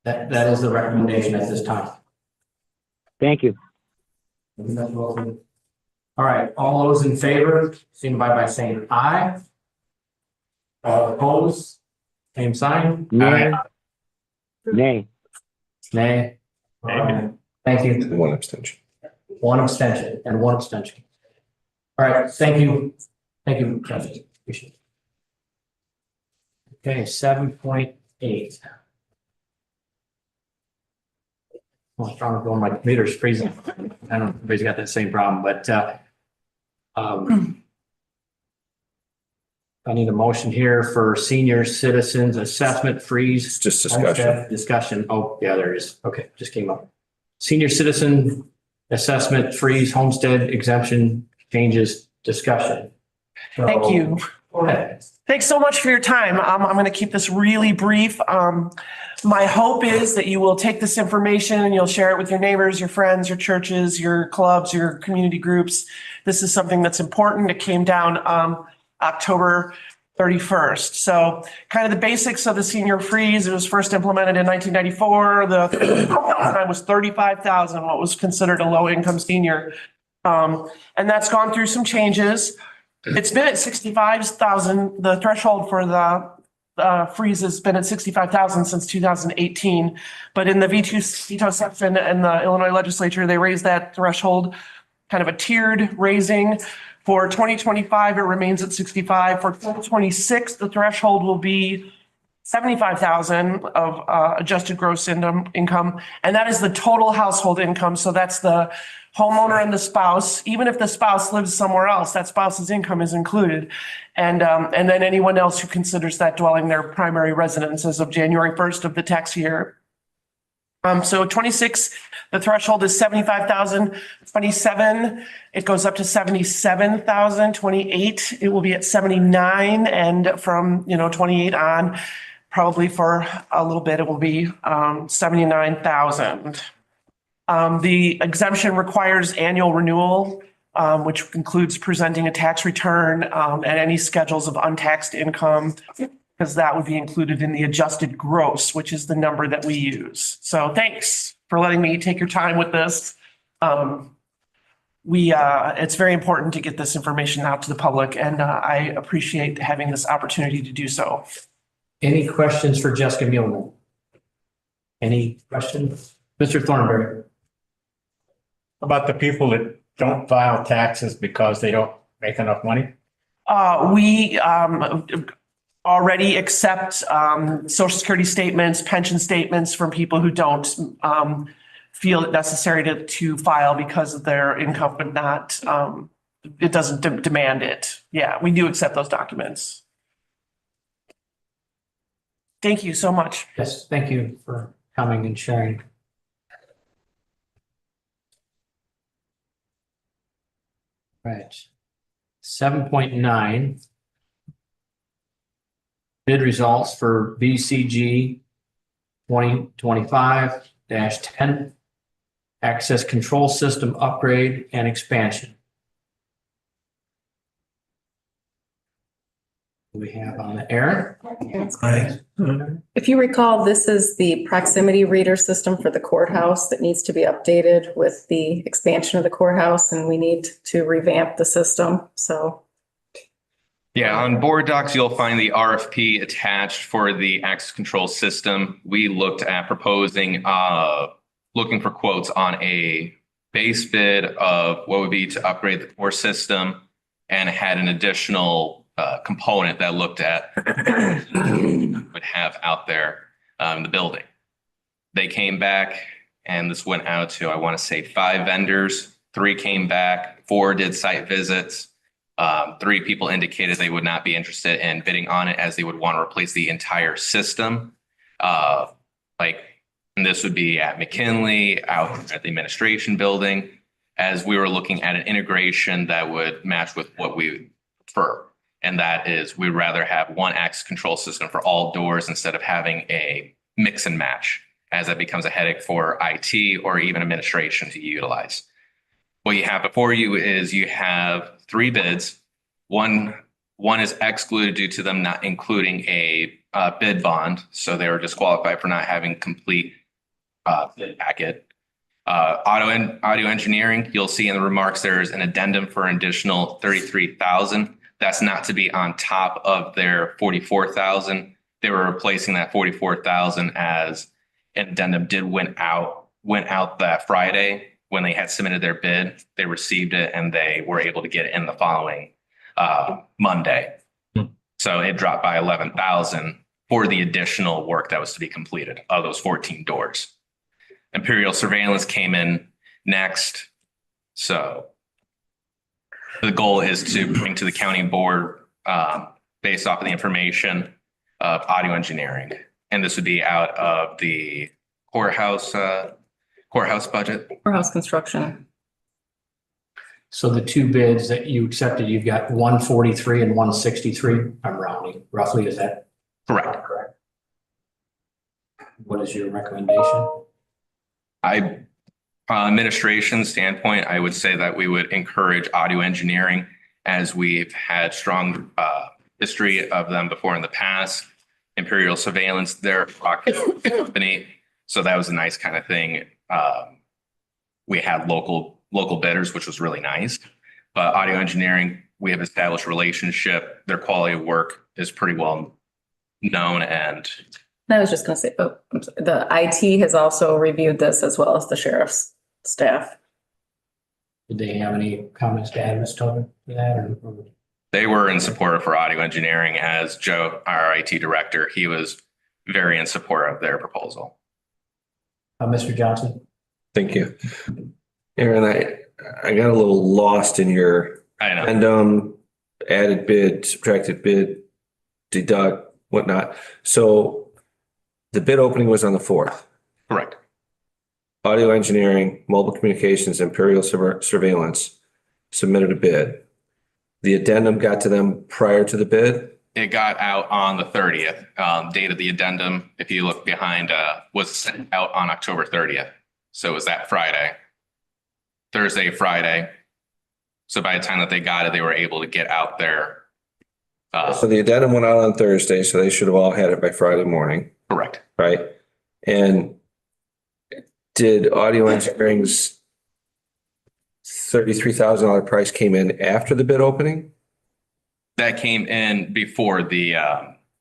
Speaker 2: That is the recommendation at this time.
Speaker 4: Thank you.
Speaker 2: All right, all those in favor, signify by saying aye. All opposed, same sign.
Speaker 4: Nay. Nay.
Speaker 2: Nay. Thank you.
Speaker 1: One abstention.
Speaker 2: One abstention and one abstention. All right, thank you. Thank you, Judge. Appreciate it. Okay, 7.8. I was trying to go, my computer's freezing. I don't know if everybody's got that same problem, but I need a motion here for senior citizens assessment freeze.
Speaker 1: It's just discussion.
Speaker 2: Discussion. Oh, yeah, there it is. Okay, just came up. Senior citizen assessment freeze homestead exemption changes discussion. So,
Speaker 13: Thank you.
Speaker 2: Go ahead.
Speaker 13: Thanks so much for your time. I'm going to keep this really brief. My hope is that you will take this information and you'll share it with your neighbors, your friends, your churches, your clubs, your community groups. This is something that's important. It came down October 31st. So kind of the basics of the senior freeze. It was first implemented in 1994. The time was 35,000, what was considered a low income senior. And that's gone through some changes. It's been at 65,000. The threshold for the freeze has been at 65,000 since 2018. But in the veto section in the Illinois legislature, they raised that threshold, kind of a tiered raising. For 2025, it remains at 65. For 2026, the threshold will be 75,000 of adjusted gross income. And that is the total household income. So that's the homeowner and the spouse. Even if the spouse lives somewhere else, that spouse's income is included. And then anyone else who considers that dwelling their primary residence as of January 1st of the tax year. So 26, the threshold is 75,000. 27, it goes up to 77,000. 28, it will be at 79. And from 28 on, probably for a little bit, it will be 79,000. The exemption requires annual renewal, which includes presenting a tax return and any schedules of untaxed income, because that would be included in the adjusted gross, which is the number that we use. So thanks for letting me take your time with this. It's very important to get this information out to the public, and I appreciate having this opportunity to do so.
Speaker 2: Any questions for Jessica Muehlman? Any questions? Mr. Thornberry.
Speaker 9: About the people that don't file taxes because they don't make enough money?
Speaker 13: We already accept Social Security statements, pension statements from people who don't feel it necessary to file because of their income, but not, it doesn't demand it. Yeah, we do accept those documents. Thank you so much.
Speaker 2: Yes, thank you for coming and sharing. Right. 7.9. Bid results for BCG 2025-10, access control system upgrade and expansion. We have on Aaron.
Speaker 7: Aye.
Speaker 6: If you recall, this is the proximity reader system for the courthouse that needs to be updated with the expansion of the courthouse, and we need to revamp the system. So
Speaker 14: Yeah, on board docs, you'll find the RFP attached for the access control system. We looked at proposing, looking for quotes on a base bid of what would be to upgrade the core system, and had an additional component that looked at would have out there in the building. They came back, and this went out to, I want to say, 5 vendors. 3 came back, 4 did site visits. 3 people indicated they would not be interested in bidding on it, as they would want to replace the entire system. And this would be at McKinley, out at the administration building, as we were looking at an integration that would match with what we prefer. And that is, we'd rather have one access control system for all doors instead of having a mix and match, as that becomes a headache for IT or even administration to utilize. What you have before you is you have 3 bids. One is excluded due to them not including a bid bond, so they were disqualified for not having complete bid packet. Audio engineering, you'll see in the remarks there's an addendum for an additional $33,000. That's not to be on top of their $44,000. They were replacing that $44,000 as an addendum went out that Friday. When they had submitted their bid, they received it and they were able to get it in the following Monday. So it dropped by $11,000 for the additional work that was to be completed of those 14 doors. Imperial Surveillance came in next. So the goal is to bring to the county board, based off of the information of audio engineering. And this would be out of the courthouse budget.
Speaker 6: courthouse construction.
Speaker 2: So the 2 bids that you accepted, you've got 143 and 163. I'm rounding roughly. Is that
Speaker 14: Correct.
Speaker 2: correct? What is your recommendation?
Speaker 14: Administration standpoint, I would say that we would encourage audio engineering, as we've had strong history of them before in the past. Imperial Surveillance, they're a company, so that was a nice kind of thing. We had local bidders, which was really nice. But audio engineering, we have established relationship. Their quality of work is pretty well known. And
Speaker 6: I was just going to say, the IT has also reviewed this, as well as the sheriff's staff.
Speaker 2: Did they have any comments to add, Ms. Tobin, to that? Or?
Speaker 14: they were in support for audio engineering. As Joe, our IT director, he was very in support of their proposal.
Speaker 2: Mr. Johnson?
Speaker 1: Thank you. Aaron, I got a little lost in your addendum, added bid, subtracted bid, deduct, whatnot. So the bid opening was on the 4th.
Speaker 14: Correct.
Speaker 1: Audio engineering, mobile communications, Imperial Surveillance submitted a bid. The addendum got to them prior to the bid.
Speaker 14: It got out on the 30th. Date of the addendum, if you look behind, was sent out on October 30th. So it was that Friday, Thursday, Friday. So by the time that they got it, they were able to get out there.
Speaker 1: So the addendum went out on Thursday, so they should have all had it by Friday morning.
Speaker 14: Correct.
Speaker 1: Right. And did audio engineering's $33,000 price came in after the bid opening?
Speaker 14: That came in before the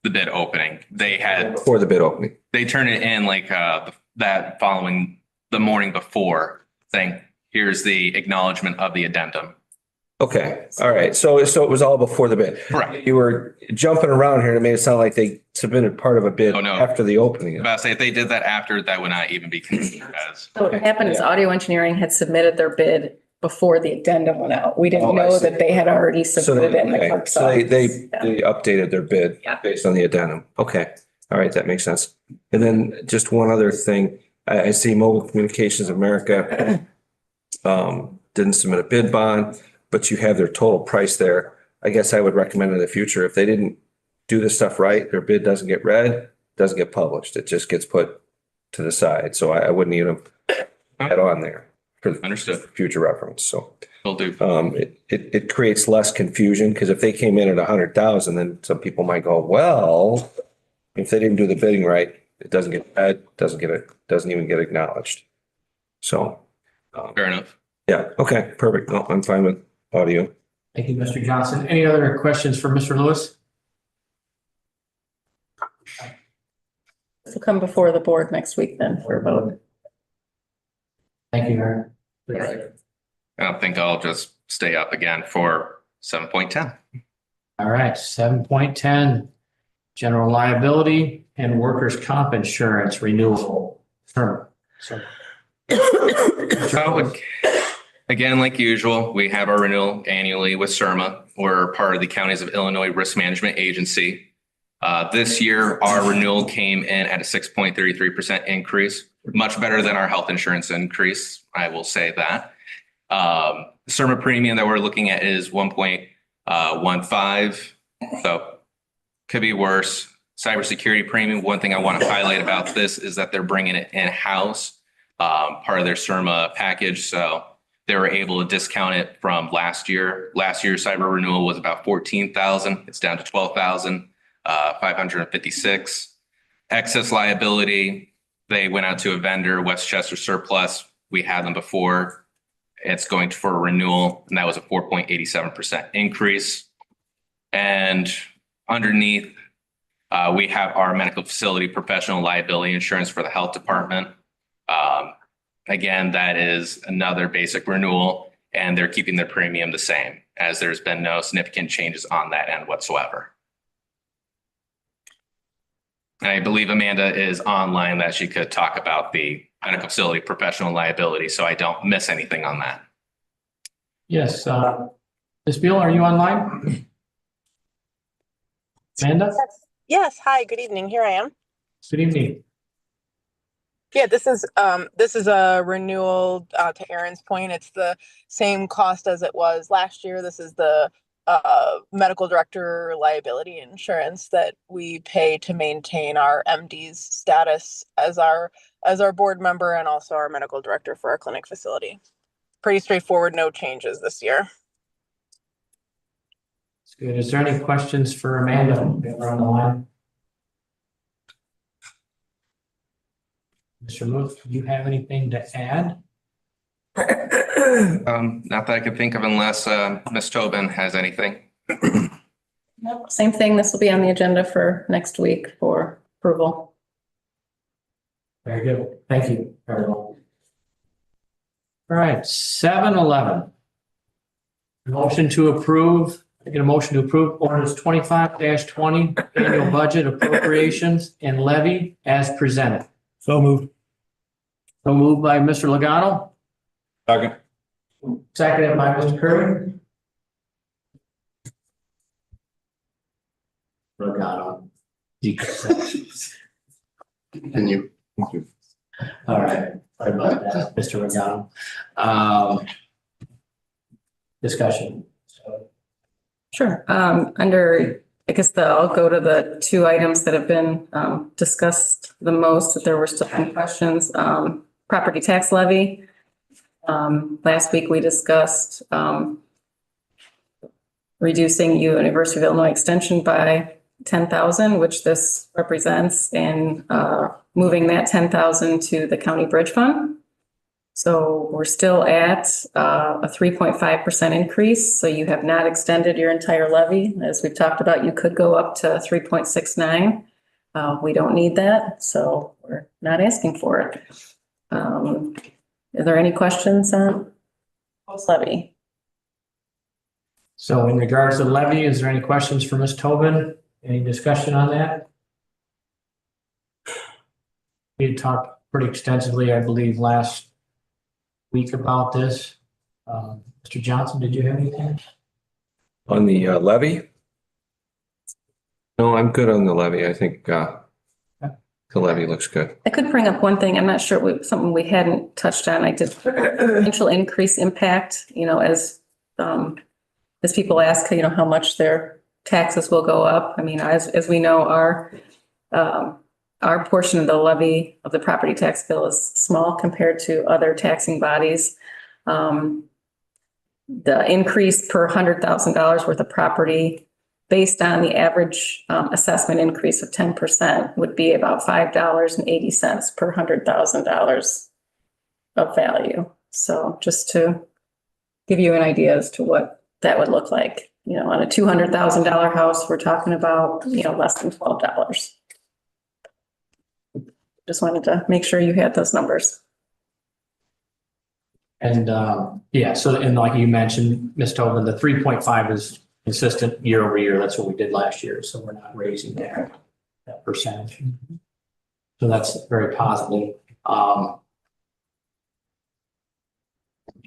Speaker 14: bid opening. They had
Speaker 1: before the bid opening.
Speaker 14: They turned it in like that following the morning before, saying, "Here's the acknowledgement of the addendum."
Speaker 1: Okay, all right. So it was all before the bid.
Speaker 14: Correct.
Speaker 1: You were jumping around here and it made it sound like they submitted part of a bid after the opening.
Speaker 14: I was about to say, if they did that after, that would not even be considered as.
Speaker 6: So what happened is audio engineering had submitted their bid before the addendum went out. We didn't
Speaker 1: I
Speaker 6: know
Speaker 1: see.
Speaker 6: that they had already submitted it in the clerk's
Speaker 1: So
Speaker 6: office.
Speaker 1: they
Speaker 6: Yeah.
Speaker 1: updated their bid
Speaker 6: Yeah.
Speaker 1: based on the addendum. Okay, all right, that makes sense. And then just one other thing, I see Mobile Communications America didn't submit a bid bond, but you have their total price there. I guess I would recommend in the future, if they didn't do this stuff right, their bid doesn't get read, doesn't get published. It just gets put to the side. So I wouldn't even add on there for
Speaker 14: Understood.
Speaker 1: future reference. So
Speaker 14: Will do.
Speaker 1: it creates less confusion because if they came in at 100,000, then some people might go, well, if they didn't do the bidding right, it doesn't even get acknowledged. So,
Speaker 14: Fair enough.
Speaker 1: yeah, okay, perfect. No, I'm fine with audio.
Speaker 2: Thank you, Mr. Johnson. Any other questions for Mr. Lewis?
Speaker 6: This will come before the board next week then for a vote.
Speaker 2: Thank you, Aaron.
Speaker 14: I think I'll just stay up again for 7.10.
Speaker 2: All right, 7.10, general liability and workers' comp insurance renewal term. So,
Speaker 14: Again, like usual, we have our renewal annually with CIRMA. We're part of the Counties of Illinois Risk Management Agency. This year, our renewal came in at a 6.33% increase, much better than our health insurance increase. I will say that. CIRMA premium that we're looking at is 1.15, so could be worse. Cybersecurity premium, one thing I want to highlight about this is that they're bringing it in-house, part of their CIRMA package. So they were able to discount it from last year. Last year's cyber renewal was about 14,000. It's down to 12,556. Excess liability, they went out to a vendor, Westchester Surplus. We had them before. It's going for a renewal, and that was a 4.87% increase. And underneath, we have our medical facility professional liability insurance for the health department. Again, that is another basic renewal, and they're keeping their premium the same, as there's been no significant changes on that end whatsoever. I believe Amanda is online, that she could talk about the medical facility professional liability, so I don't miss anything on that.
Speaker 2: yes, Ms. Beal, are you online? Amanda?
Speaker 15: Yes. Hi, good evening. Here I am.
Speaker 2: Good evening.
Speaker 15: Yeah, this is a renewal, to Aaron's point. It's the same cost as it was last year. This is the medical director liability insurance that we pay to maintain our MD's status as our board member and also our medical director for our clinic facility. Pretty straightforward, no changes this year.
Speaker 2: That's good. Is there any questions for Amanda on the line? Mr. Lewis, do you have anything to add?
Speaker 14: Not that I could think of unless Ms. Tobin has anything.
Speaker 6: Nope, same thing. This will be on the agenda for next week for approval.
Speaker 2: Very good. Thank you, everyone. All right, 7-11. Motion to approve, I get a motion to approve ordinance 25-20 annual budget appropriations and levy as presented.
Speaker 7: So moved.
Speaker 2: So moved by Mr. Legato,
Speaker 1: Second.
Speaker 2: seconded by Mr. Curry. Legato.
Speaker 1: Continue.
Speaker 2: All right, sorry about that, Mr. Regato. Discussion.
Speaker 6: Sure. I'll go to the two items that have been discussed the most, if there were still any questions. Property tax levy. Last week we discussed reducing University of Illinois Extension by 10,000, which this represents, and moving that 10,000 to the county bridge fund. So we're still at a 3.5% increase. So you have not extended your entire levy. As we've talked about, you could go up to 3.69. We don't need that, so we're not asking for it. Are there any questions on post levy?
Speaker 2: So in regards to levy, is there any questions for Ms. Tobin? Any discussion on that? We talked pretty extensively, I believe, last week about this. Mr. Johnson, did you have anything?
Speaker 1: On the levy? No, I'm good on the levy. I think the levy looks good.
Speaker 6: I could bring up one thing. I'm not sure something we hadn't touched on. I did potential increase impact, as people ask, how much their taxes will go up. I mean, as we know, our our portion of the levy of the property tax bill is small compared to other taxing bodies. The increase per $100,000 worth of property based on the average assessment increase of 10% would be about $5.80 per $100,000 of value. So just to give you an idea as to what that would look like, you know, on a $200,000 house, we're talking about, you know, less than $12. Just wanted to make sure you had those numbers.
Speaker 2: And yeah, so and like you mentioned, Ms. Tobin, the 3.5 is consistent year over year. That's what we did last year. So we're not raising that percentage. So that's very positive. All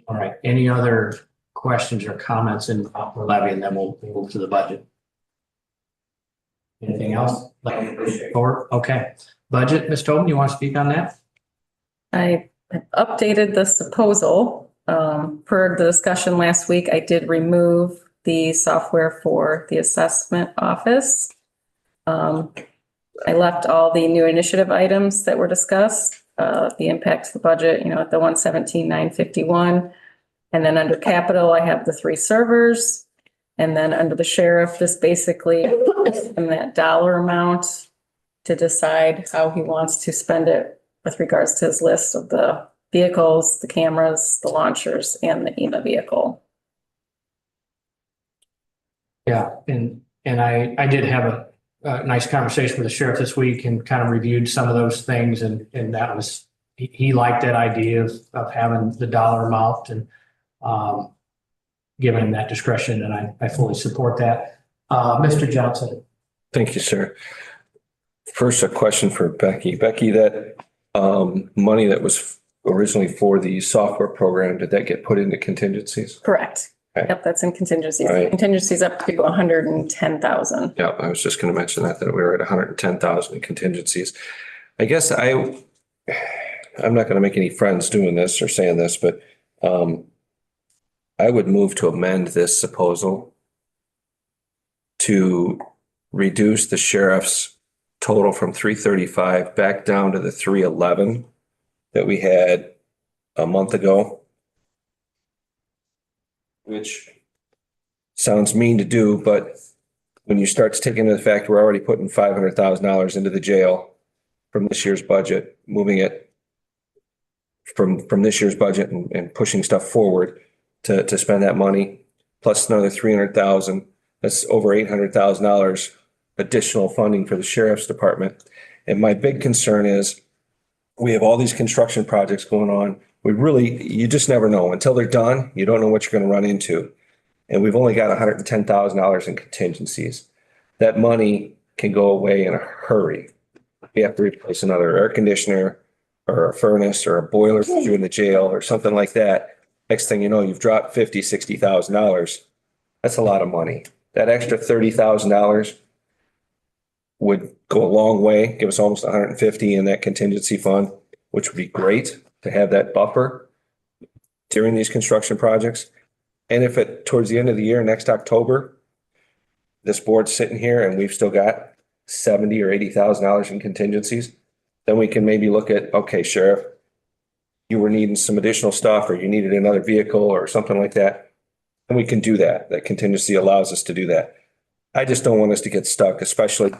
Speaker 2: right. Any other questions or comments in levy, and then we'll move to the budget. Anything else? Okay. Budget, Ms. Tobin, you want to speak on that?
Speaker 6: I updated this proposal. Per the discussion last week, I did remove the software for the assessment office. I left all the new initiative items that were discussed, the impact to the budget, you know, at the 117,951. And then under capital, I have the 3 servers. And then under the sheriff, this basically in that dollar amount to decide how he wants to spend it with regards to his list of the vehicles, the cameras, the launchers, and the EMA vehicle.
Speaker 2: Yeah, and I did have a nice conversation with the sheriff this week and kind of reviewed some of those things, and that was, he liked that idea of having the dollar amount and giving him that discretion, and I fully support that. Mr. Johnson.
Speaker 1: Thank you, sir. First, a question for Becky. Becky, that money that was originally for the software program, did that get put into contingencies?
Speaker 6: Correct.
Speaker 1: Okay.
Speaker 6: Yep, that's in contingencies.
Speaker 1: Right.
Speaker 6: Contingencies up to 110,000.
Speaker 1: Yeah, I was just going to mention that we were at 110,000 in contingencies. I guess I'm not going to make any friends doing this or saying this, but I would move to amend this proposal to reduce the sheriff's total from 335 back down to the 311 that we had a month ago, which sounds mean to do, but when you start to take into the fact we're already putting $500,000 into the jail from this year's budget, moving it from this year's budget and pushing stuff forward to spend that money, plus another 300,000, that's over $800,000 additional funding for the sheriff's department. And my big concern is we have all these construction projects going on. You just never know. Until they're done, you don't know what you're going to run into. And we've only got $110,000 in contingencies. That money can go away in a hurry. We have to replace another air conditioner or a furnace or a boiler for you in the jail or something like that. Next thing you know, you've dropped $50,000, $60,000. That's a lot of money. That extra $30,000 would go a long way, give us almost 150 in that contingency fund, which would be great to have that buffer during these construction projects. And if towards the end of the year, next October, this board's sitting here and we've still got $70,000 or $80,000 in contingencies, then we can maybe look at, okay, Sheriff, you were needing some additional stuff or you needed another vehicle or something like that. And we can do that. That contingency allows us to do that. I just don't want us to get stuck, especially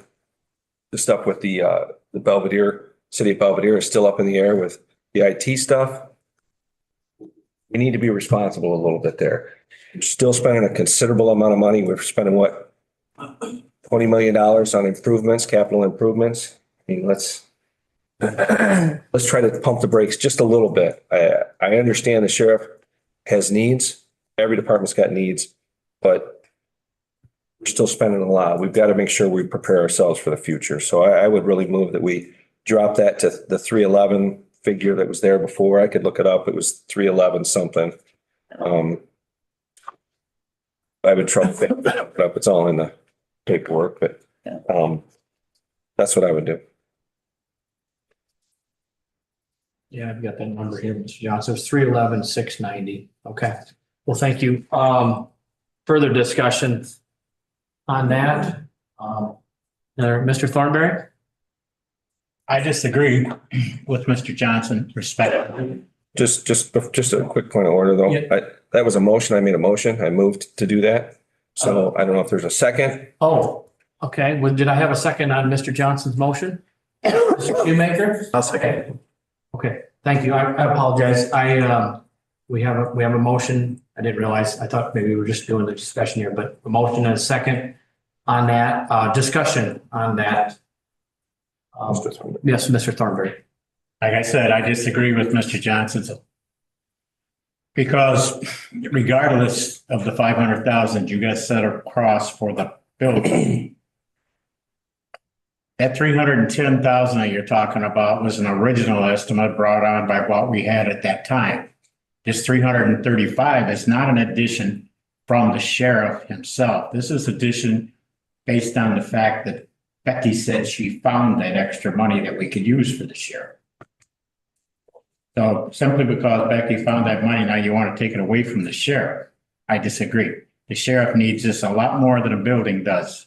Speaker 1: the stuff with the Belvedere, city of Belvedere is still up in the air with the IT stuff. We need to be responsible a little bit there. We're still spending a considerable amount of money. We're spending what, $20 million on improvements, capital improvements. I mean, let's try to pump the brakes just a little bit. I understand the sheriff has needs. Every department's got needs, but we're still spending a lot. We've got to make sure we prepare ourselves for the future. So I would really move that we drop that to the 311 figure that was there before. I could look it up. It was 311 something. I would try to look it up. It's all in the paperwork, but that's what I would do.
Speaker 2: Yeah, I've got that number here, Mr. Johnson. It's 311,690. Okay. Well, thank you. Further discussion on that. Mr. Thornberry?
Speaker 9: I disagree with Mr. Johnson respectfully.
Speaker 1: Just a quick point of order, though.
Speaker 2: Yeah.
Speaker 1: That was a motion. I made a motion. I moved to do that. So I don't know if there's a second.
Speaker 2: Oh, okay. Well, did I have a second on Mr. Johnson's motion? Mr. Shoemaker?
Speaker 11: I'll second.
Speaker 2: Okay, thank you. I apologize. We have a motion. I didn't realize, I thought maybe we were just doing the discussion here, but a motion and a second on that, discussion on that. Yes, Mr. Thornberry.
Speaker 9: Like I said, I disagree with Mr. Johnson's. Because regardless of the 500,000 you guys set across for the building, that 310,000 that you're talking about was an original estimate brought on by what we had at that time. This 335 is not an addition from the sheriff himself. This is addition based on the fact that Becky said she found that extra money that we could use for the sheriff. So simply because Becky found that money, now you want to take it away from the sheriff. I disagree. The sheriff needs this a lot more than a building does.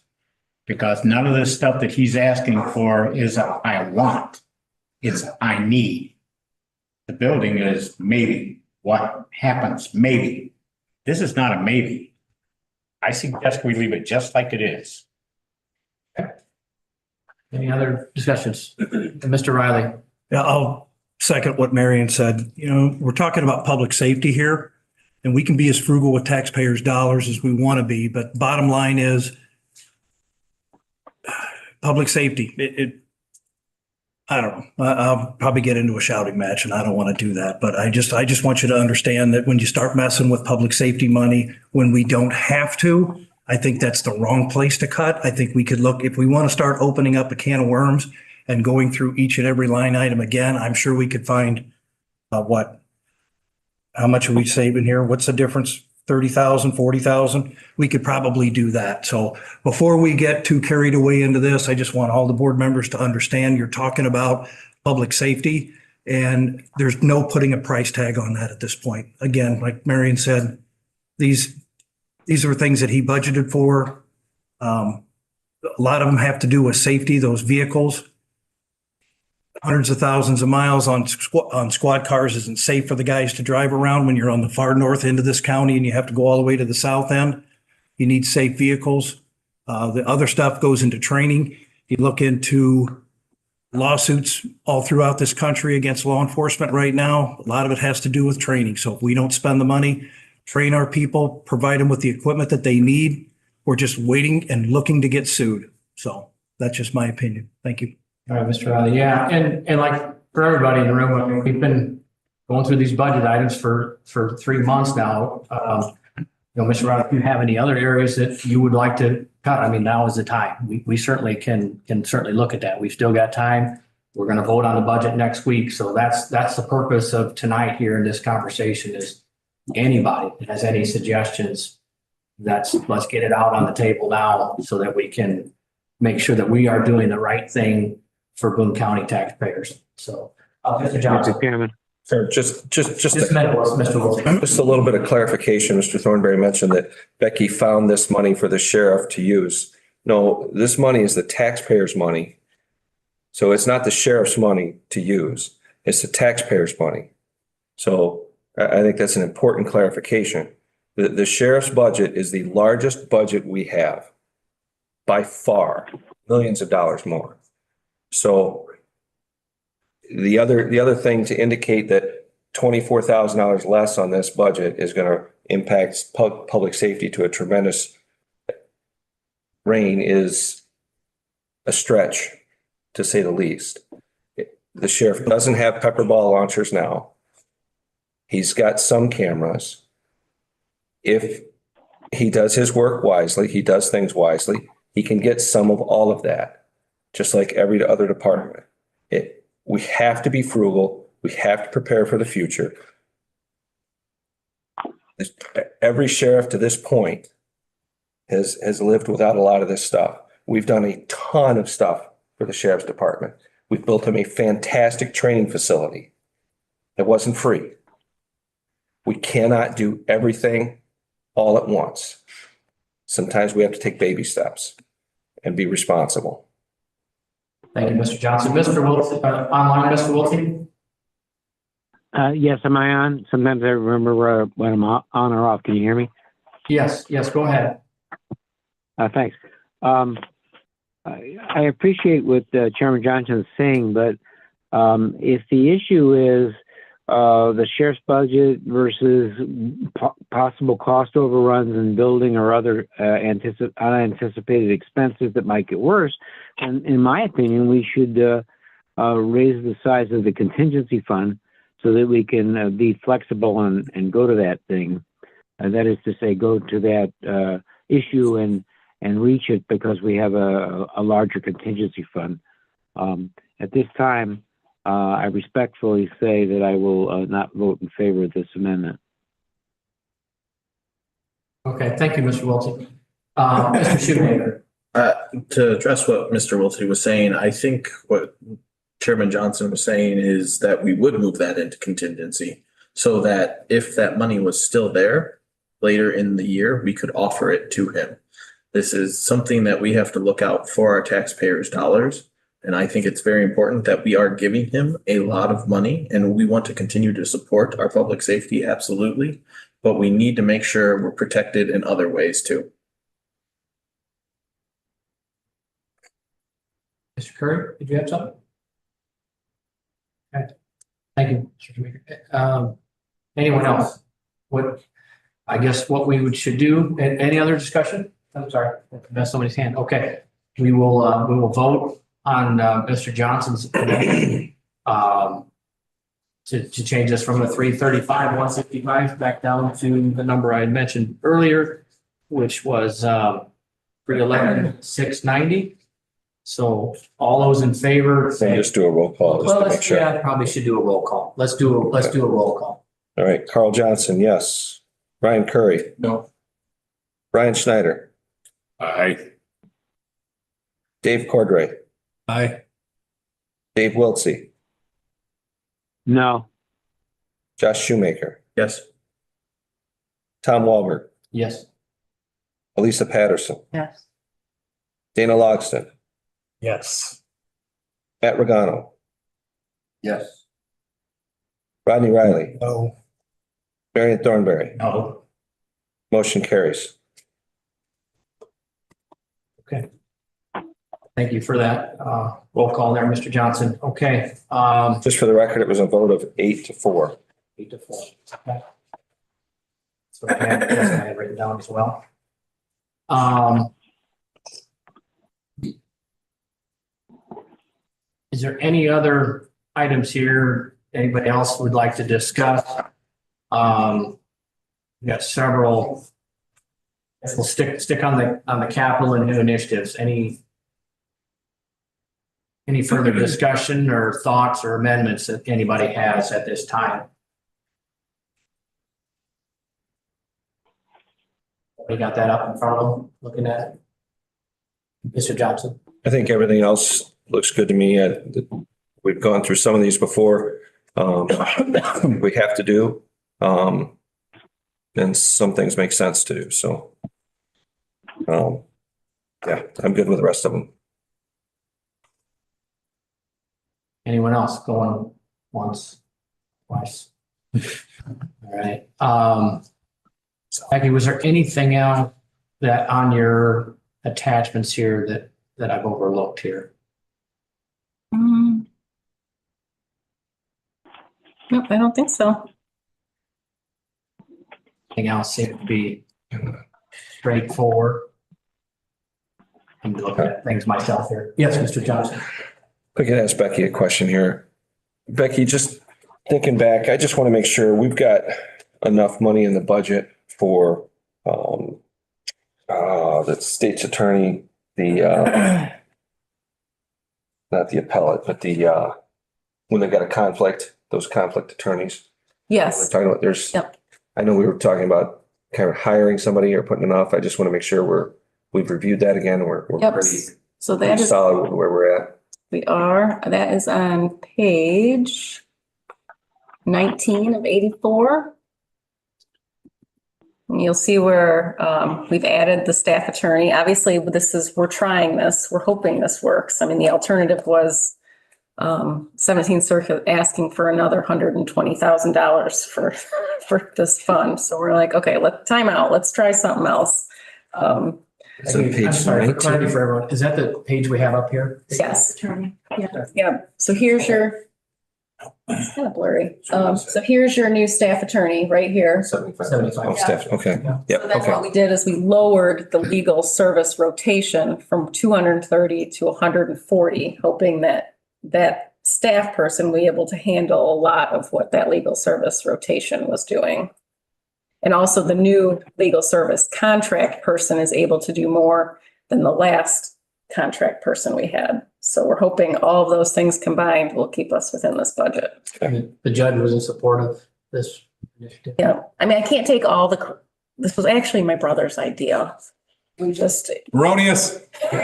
Speaker 9: Because none of this stuff that he's asking for is a I want. It's I need. The building is maybe. What happens? Maybe. This is not a maybe. I suggest we leave it just like it is.
Speaker 2: Any other discussions? Mr. Riley?
Speaker 7: Yeah, I'll second what Marion said. You know, we're talking about public safety here, and we can be as frugal with taxpayers' dollars as we want to be, but bottom line is public safety. I don't know. I'll probably get into a shouting match, and I don't want to do that. But I just want you to understand that when you start messing with public safety money, when we don't have to, I think that's the wrong place to cut. I think we could look, if we want to start opening up a can of worms and going through each and every line item again, I'm sure we could find how much are we saving here? What's the difference? 30,000, 40,000? We could probably do that. So before we get too carried away into this, I just want all the board members to understand you're talking about public safety, and there's no putting a price tag on that at this point. Again, like Marion said, these are things that he budgeted for. A lot of them have to do with safety, those vehicles. Hundreds of thousands of miles on squad cars isn't safe for the guys to drive around when you're on the far north end of this county and you have to go all the way to the south end. You need safe vehicles. The other stuff goes into training. You look into lawsuits all throughout this country against law enforcement right now. A lot of it has to do with training. So if we don't spend the money, train our people, provide them with the equipment that they need, we're just waiting and looking to get sued. So that's just my opinion. Thank you.
Speaker 2: All right, Mr. Riley. Yeah, and like for everybody in the room, I mean, we've been going through these budget items for 3 months now. Mr. Riley, if you have any other areas that you would like to cut, I mean, now is the time. We certainly can certainly look at that. We've still got time. We're going to vote on the budget next week. So that's the purpose of tonight here in this conversation is anybody that has any suggestions, let's get it out on the table now so that we can make sure that we are doing the right thing for Boone County taxpayers. So, Mr. Johnson.
Speaker 1: Sir, just
Speaker 2: a minute, Mr. Wilson.
Speaker 1: Just a little bit of clarification. Mr. Thornberry mentioned that Becky found this money for the sheriff to use. No, this money is the taxpayers' money. So it's not the sheriff's money to use. It's the taxpayers' money. So I think that's an important clarification. The sheriff's budget is the largest budget we have by far, millions of dollars more. So the other thing to indicate that $24,000 less on this budget is going to impact public safety to a tremendous reign is a stretch, to say the least. The sheriff doesn't have pepper ball launchers now. He's got some cameras. If he does his work wisely, he does things wisely, he can get some of all of that, just like every other department. We have to be frugal. We have to prepare for the future. Every sheriff to this point has lived without a lot of this stuff. We've done a ton of stuff for the sheriff's department. We've built him a fantastic training facility. It wasn't free. We cannot do everything all at once. Sometimes we have to take baby steps and be responsible.
Speaker 2: Thank you, Mr. Johnson. Mr. Wilson, online, Mr. Wilson?
Speaker 4: Yes, am I on? Sometimes I remember when I'm on or off. Can you hear me?
Speaker 2: Yes, go ahead.
Speaker 4: Thanks. I appreciate what Chairman Johnson is saying, but if the issue is the sheriff's budget versus possible cost overruns in building or other unanticipated expenses that might get worse, and in my opinion, we should raise the size of the contingency fund so that we can be flexible and go to that thing. That is to say, go to that issue and reach it because we have a larger contingency fund. At this time, I respectfully say that I will not vote in favor of this amendment.
Speaker 2: Okay, thank you, Mr. Wilson. Mr. Shoemaker.
Speaker 16: To address what Mr. Wiltie was saying, I think what Chairman Johnson was saying is that we would move that into contingency so that if that money was still there later in the year, we could offer it to him. This is something that we have to look out for our taxpayers' dollars. And I think it's very important that we are giving him a lot of money and we want to continue to support our public safety, absolutely. But we need to make sure we're protected in other ways too.
Speaker 2: Mr. Curry, did you have something? Okay. Thank you, Mr. Shoemaker. Anyone else? I guess what we should do, any other discussion? I'm sorry, I messed somebody's hand. Okay, we will vote on Mr. Johnson's to change this from a 335, 165 back down to the number I had mentioned earlier, which was 311, 690. So all those in favor.
Speaker 1: Just do a roll call just to make sure.
Speaker 2: Yeah, probably should do a roll call. Let's do a roll call.
Speaker 1: All right, Carl Johnson, yes. Brian Curry.
Speaker 16: No.
Speaker 1: Brian Schneider.
Speaker 9: Aye.
Speaker 1: Dave Cordray.
Speaker 7: Aye.
Speaker 1: Dave Wiltsey.
Speaker 4: No.
Speaker 1: Josh Shoemaker.
Speaker 16: Yes.
Speaker 1: Tom Walberg.
Speaker 2: Yes.
Speaker 1: Elisa Patterson.
Speaker 3: Yes.
Speaker 1: Dana Logston.
Speaker 11: Yes.
Speaker 1: Matt Regano.
Speaker 9: Yes.
Speaker 1: Rodney Riley.
Speaker 7: No.
Speaker 1: Marion Thornberry.
Speaker 11: No.
Speaker 1: Motion carries.
Speaker 2: Okay. Thank you for that roll call there, Mr. Johnson. Okay.
Speaker 1: Just for the record, it was a vote of 8-4.
Speaker 2: 8-4. Okay. So I had written down as well. Is there any other items here anybody else would like to discuss? We got several. We'll stick on the capital and new initiatives. Any further discussion or thoughts or amendments that anybody has at this time? We got that up in front of them, looking at it. Mr. Johnson.
Speaker 1: I think everything else looks good to me. We've gone through some of these before. We have to do. And some things make sense to do. So, yeah, I'm good with the rest of them.
Speaker 2: Anyone else going once, twice? All right. Becky, was there anything else that on your attachments here that I've overlooked here?
Speaker 6: Nope, I don't think so.
Speaker 2: Anything else seemed to be straightforward? I'm looking at things myself here. Yes, Mr. Johnson.
Speaker 1: I could ask Becky a question here. Becky, just thinking back, I just want to make sure we've got enough money in the budget for the state's attorney, not the appellate, but when they got a conflict, those conflict attorneys.
Speaker 6: Yes.
Speaker 1: We're talking about
Speaker 6: Yep.
Speaker 1: I know we were talking about kind of hiring somebody or putting enough. I just want to make sure we've reviewed that again. We're
Speaker 6: Yep.
Speaker 1: pretty
Speaker 6: So that is,
Speaker 1: solid with where we're at.
Speaker 6: we are, that is on page 19 of 84. And you'll see where we've added the staff attorney. Obviously, we're trying this. We're hoping this works. I mean, the alternative was 17th Circuit asking for another $120,000 for this fund. So we're like, okay, time out. Let's try something else.
Speaker 1: So page
Speaker 2: I'm sorry, for
Speaker 1: 19.
Speaker 2: clarity for everyone, is that the page we have up here?
Speaker 6: Yes. Yeah. So here's your, it's kind of blurry. So here's your new staff attorney right here.
Speaker 2: 75.
Speaker 1: Oh, staff, okay. Yep,
Speaker 6: So then what
Speaker 1: okay.
Speaker 6: we did is we lowered the legal service rotation from 230 to 140, hoping that that staff person will be able to handle a lot of what that legal service rotation was doing. And also the new legal service contract person is able to do more than the last contract person we had. So we're hoping all of those things combined will keep us within this budget.
Speaker 2: The judge was in support of this initiative.
Speaker 6: Yeah, I mean, I can't take this was actually my brother's idea. We just,
Speaker 17: Erroneous.
Speaker 6: we were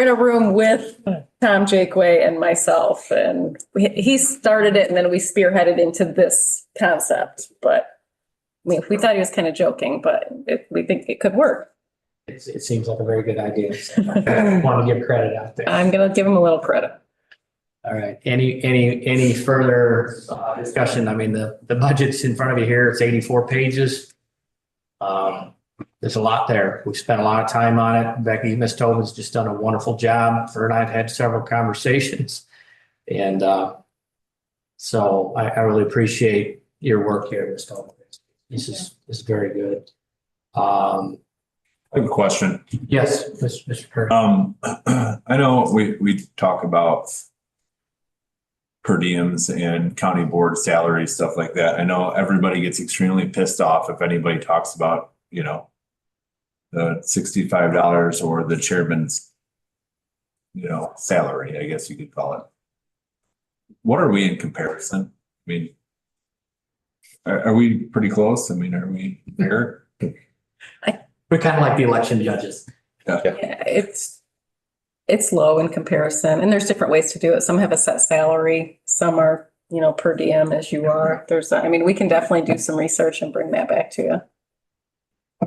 Speaker 6: in a room with Tom Jakeway and myself, and he started it, and then we spearheaded into this concept. But I mean, we thought he was kind of joking, but we think it could work.
Speaker 2: It seems like a very good idea. So I want to give credit out there.
Speaker 6: I'm going to give him a little credit.
Speaker 2: All right. Any further discussion? I mean, the budget's in front of you here. It's 84 pages. There's a lot there. We've spent a lot of time on it. Becky, Ms. Tobin's just done a wonderful job. Her and I have had several conversations. And so I really appreciate your work here, Ms. Tobin. This is very good.
Speaker 17: I have a question.
Speaker 2: Yes, Mr. Kerr.
Speaker 17: I know we talk about per diems and county board salaries, stuff like that. I know everybody gets extremely pissed off if anybody talks about, the $65 or the chairman's, salary, I guess you could call it. What are we in comparison? I mean, are we pretty close? I mean, are we there?
Speaker 2: We're kind of like the election judges.
Speaker 6: Yeah, it's low in comparison, and there's different ways to do it. Some have a set salary, some are, per diem as you are. We can definitely do some research and bring that back to you.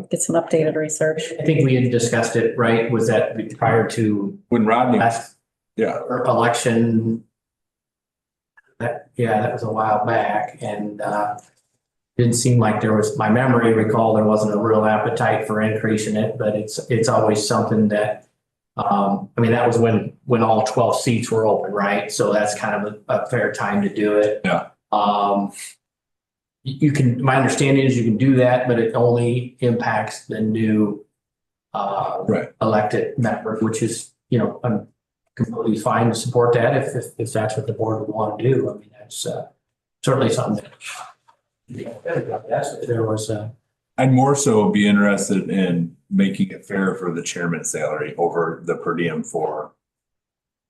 Speaker 6: Get some updated research.
Speaker 2: I think we had discussed it, right? Was that prior to
Speaker 17: when Rodney
Speaker 2: last election? That was a while back, and didn't seem like there was. My memory recall there wasn't a real appetite for increasing it, but it's always something that. That was when all 12 seats were open, right? So that's kind of a fair time to do it.
Speaker 17: Yeah.
Speaker 2: My understanding is you can do that, but it only impacts the new elected member, which is, I'm completely fine to support that if that's what the board would want to do. I mean, that's certainly something that there was.
Speaker 17: I'd more so be interested in making it fair for the chairman's salary over the per diem for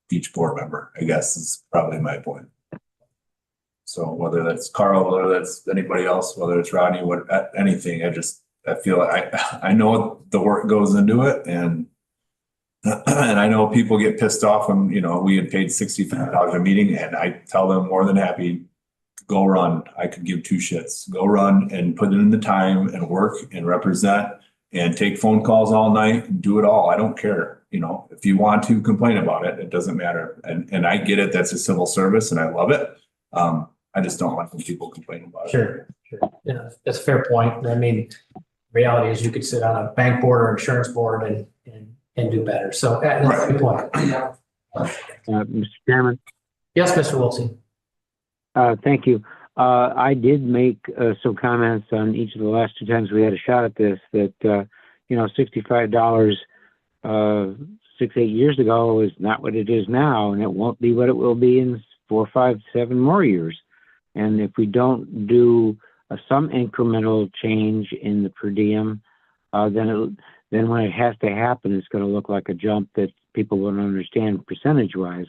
Speaker 17: each board member, I guess is probably my point. So whether that's Carl, whether that's anybody else, whether it's Rodney, anything, I feel like I know the work goes into it, and I know people get pissed off when, we had paid $65 a meeting, and I tell them more than happy, go run. I could give two shits. Go run and put in the time and work and represent and take phone calls all night and do it all. I don't care. If you want to complain about it, it doesn't matter. And I get it. That's a civil service and I love it. I just don't like when people complain about it.
Speaker 2: Sure. Yeah, that's a fair point. I mean, reality is you could sit on a bank board or insurance board and do better. So that's a good point.
Speaker 4: Mr. Chairman.
Speaker 2: Yes, Mr. Wilson.
Speaker 4: Thank you. I did make some comments on each of the last two times we had a shot at this that, $65 6-8 years ago is not what it is now, and it won't be what it will be in 4, 5, 7 more years. And if we don't do some incremental change in the per diem, then when it has to happen, it's going to look like a jump that people won't understand percentage-wise.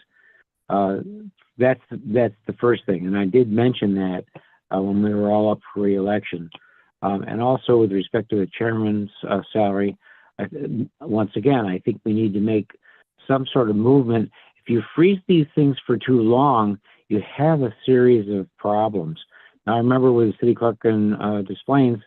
Speaker 4: That's the first thing. And I did mention that when we were all up for re-election. And also with respect to the chairman's salary, once again, I think we need to make some sort of movement. If you freeze these things for too long, you have a series of problems. Now, I remember with the city clerk in Des Plaines,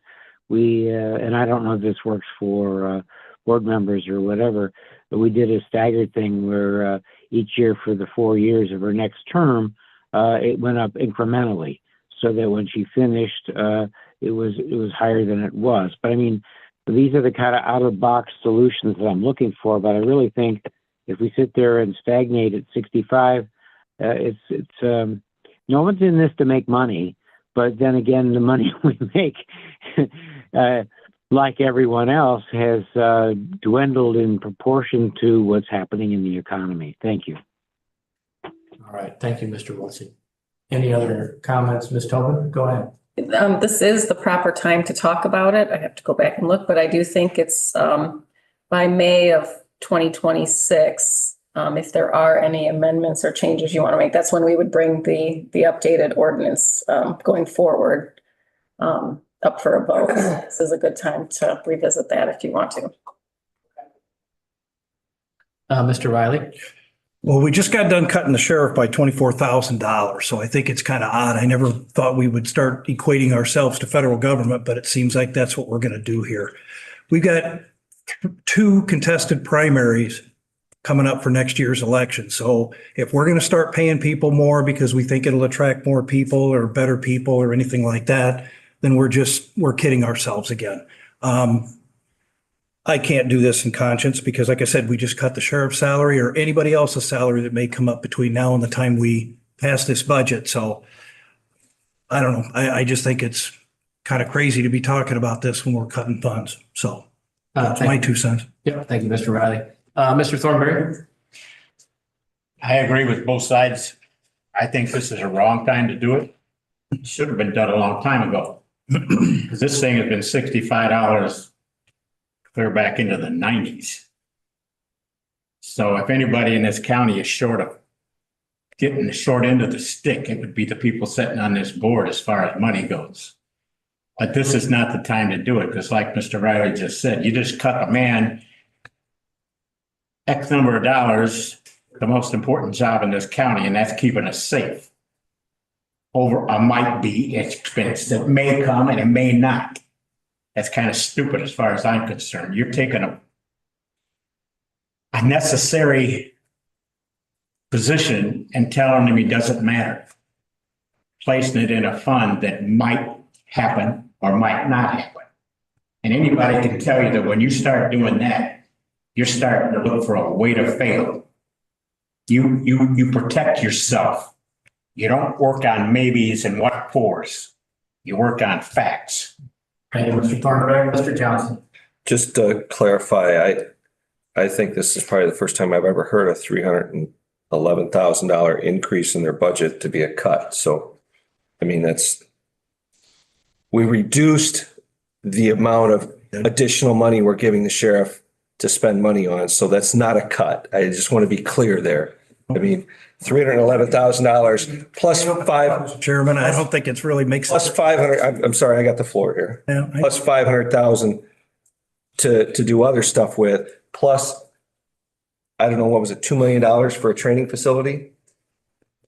Speaker 4: and I don't know if this works for board members or whatever, but we did a staggered thing where each year for the 4 years of her next term, it went up incrementally, so that when she finished, it was higher than it was. But I mean, these are the kind of out of box solutions that I'm looking for. But I really think if we sit there and stagnate at 65, no one's in this to make money. But then again, the money we make, like everyone else, has dwindled in proportion to what's happening in the economy. Thank you.
Speaker 2: All right. Thank you, Mr. Wiltsey. Any other comments, Ms. Tobin? Go ahead.
Speaker 6: This is the proper time to talk about it. I have to go back and look, but I do think it's by May of 2026. If there are any amendments or changes you want to make, that's when we would bring the updated ordinance going forward up for a vote. This is a good time to revisit that if you want to.
Speaker 2: Mr. Riley?
Speaker 7: Well, we just got done cutting the sheriff by $24,000, so I think it's kind of odd. I never thought we would start equating ourselves to federal government, but it seems like that's what we're going to do here. We've got 2 contested primaries coming up for next year's election. So if we're going to start paying people more because we think it'll attract more people or better people or anything like that, then we're kidding ourselves again. I can't do this in conscience because, like I said, we just cut the sheriff's salary or anybody else's salary that may come up between now and the time we pass this budget. So I don't know. I just think it's kind of crazy to be talking about this when we're cutting funds. So that's my 2 cents.
Speaker 2: Yep. Thank you, Mr. Riley. Mr. Thornberry?
Speaker 9: I agree with both sides. I think this is a wrong time to do it. It should have been done a long time ago. Because this thing has been $65 clear back into the 90s. So if anybody in this county is short of getting the short end of the stick, it would be the people sitting on this board as far as money goes. But this is not the time to do it, because like Mr. Riley just said, you just cut a man X number of dollars, the most important job in this county, and that's keeping us safe. Over a might be expense that may come and it may not. That's kind of stupid as far as I'm concerned. You're taking a necessary position and telling him he doesn't matter. Placing it in a fund that might happen or might not happen. And anybody can tell you that when you start doing that, you're starting to look for a way to fail. You protect yourself. You don't work on maybes and what fors. You work on facts.
Speaker 2: Thank you, Mr. Thornberry. Mr. Johnson?
Speaker 1: Just to clarify, I think this is probably the first time I've ever heard a $311,000 increase in their budget to be a cut. So, I mean, we reduced the amount of additional money we're giving the sheriff to spend money on. So that's not a cut. I just want to be clear there. I mean, $311,000 plus five.
Speaker 7: Chairman, I don't think it's really makes
Speaker 1: plus 500. I'm sorry, I got the floor here.
Speaker 7: Yeah,
Speaker 1: plus 500,000 to do other stuff with. Plus, I don't know, what was it, $2 million for a training facility?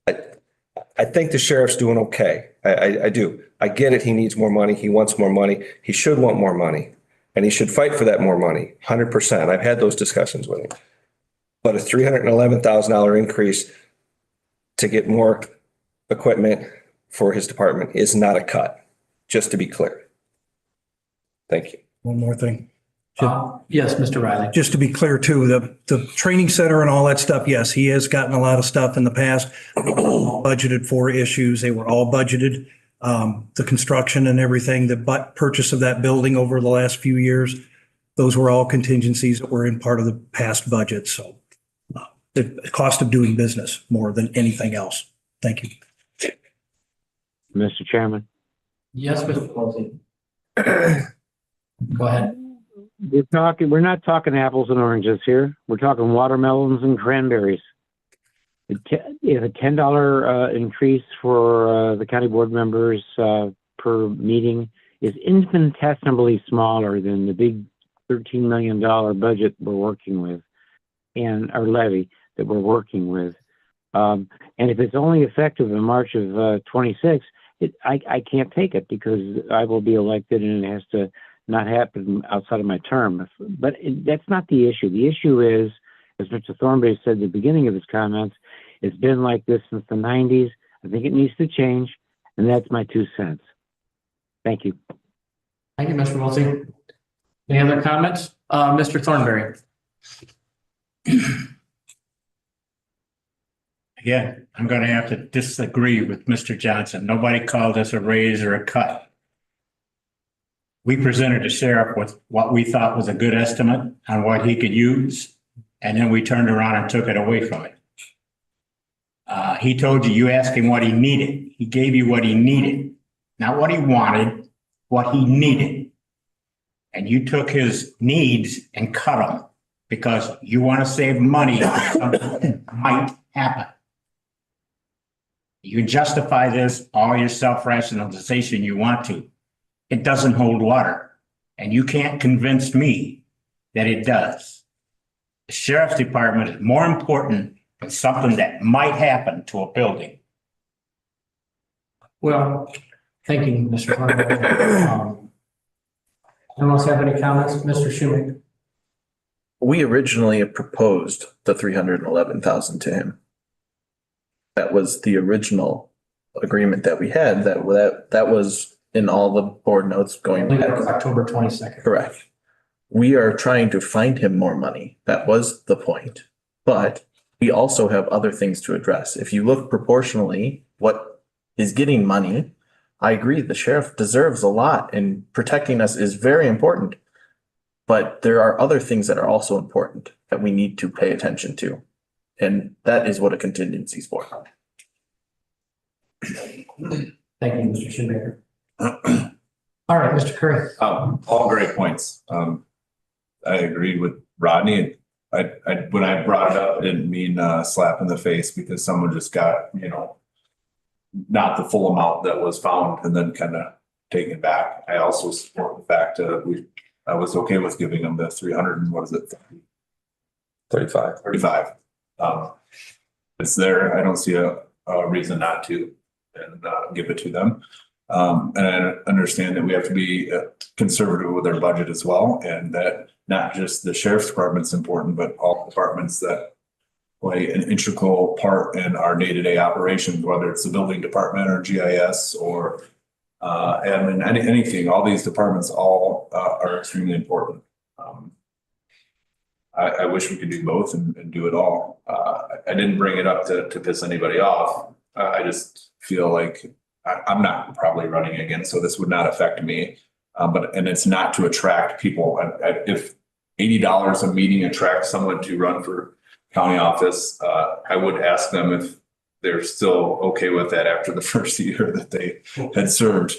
Speaker 1: I think the sheriff's doing okay. I do. I get it. He needs more money. He wants more money. He should want more money, and he should fight for that more money. 100%. I've had those discussions with him. But a $311,000 increase to get more equipment for his department is not a cut, just to be clear. Thank you.
Speaker 7: One more thing.
Speaker 2: Yes, Mr. Riley.
Speaker 7: Just to be clear too, the training center and all that stuff, yes, he has gotten a lot of stuff in the past. Budgeted for issues. They were all budgeted. The construction and everything, the purchase of that building over the last few years, those were all contingencies that were in part of the past budget. So the cost of doing business more than anything else. Thank you.
Speaker 4: Mr. Chairman.
Speaker 2: Yes, Mr. Wiltsey. Go ahead.
Speaker 4: We're not talking apples and oranges here. We're talking watermelons and cranberries. If a $10 increase for the county board members per meeting is infinitesimally smaller than the big $13 million budget we're working with, and our levy that we're working with. And if it's only effective in March of 26, I can't take it because I will be elected and it has to not happen outside of my term. But that's not the issue. The issue is, as Mr. Thornberry said at the beginning of his comments, it's been like this since the 90s. I think it needs to change, and that's my 2 cents. Thank you.
Speaker 2: Thank you, Mr. Wiltie. Any other comments? Mr. Thornberry.
Speaker 9: Again, I'm going to have to disagree with Mr. Johnson. Nobody called this a raise or a cut. We presented the sheriff with what we thought was a good estimate on what he could use, and then we turned around and took it away from it. He told you, you asked him what he needed. He gave you what he needed, not what he wanted, what he needed. And you took his needs and cut them because you want to save money on something that might happen. You can justify this, all your self-rationalization you want to. It doesn't hold water. And you can't convince me that it does. The sheriff's department is more important than something that might happen to a building.
Speaker 2: Well, thank you, Mr. Thornberry. Anyone else have any comments? Mr. Shoemaker?
Speaker 16: We originally proposed the 311,000 to him. That was the original agreement that we had. That was in all the board notes going back.
Speaker 2: October 22nd.
Speaker 16: Correct. We are trying to find him more money. That was the point. But we also have other things to address. If you look proportionally what is getting money, I agree the sheriff deserves a lot and protecting us is very important. But there are other things that are also important that we need to pay attention to. And that is what a contingency is for.
Speaker 2: Thank you, Mr. Shoemaker. All right, Mr. Curry.
Speaker 17: All great points. I agree with Rodney. When I brought it up, I didn't mean slap in the face because someone just got, not the full amount that was found and then kind of taken back. I also support the fact I was okay with giving them the 300 and what is it? 35. It's there. I don't see a reason not to and give it to them. And I understand that we have to be conservative with our budget as well. And that not just the sheriff's department's important, but all departments that play an integral part in our day-to-day operations, whether it's the building department or GIS or admin, anything, all these departments all are extremely important. I wish we could do both and do it all. I didn't bring it up to piss anybody off. I just feel like I'm not probably running again, so this would not affect me. And it's not to attract people. If $80 a meeting attracts someone to run for county office, I would ask them if they're still okay with that after the first year that they had served,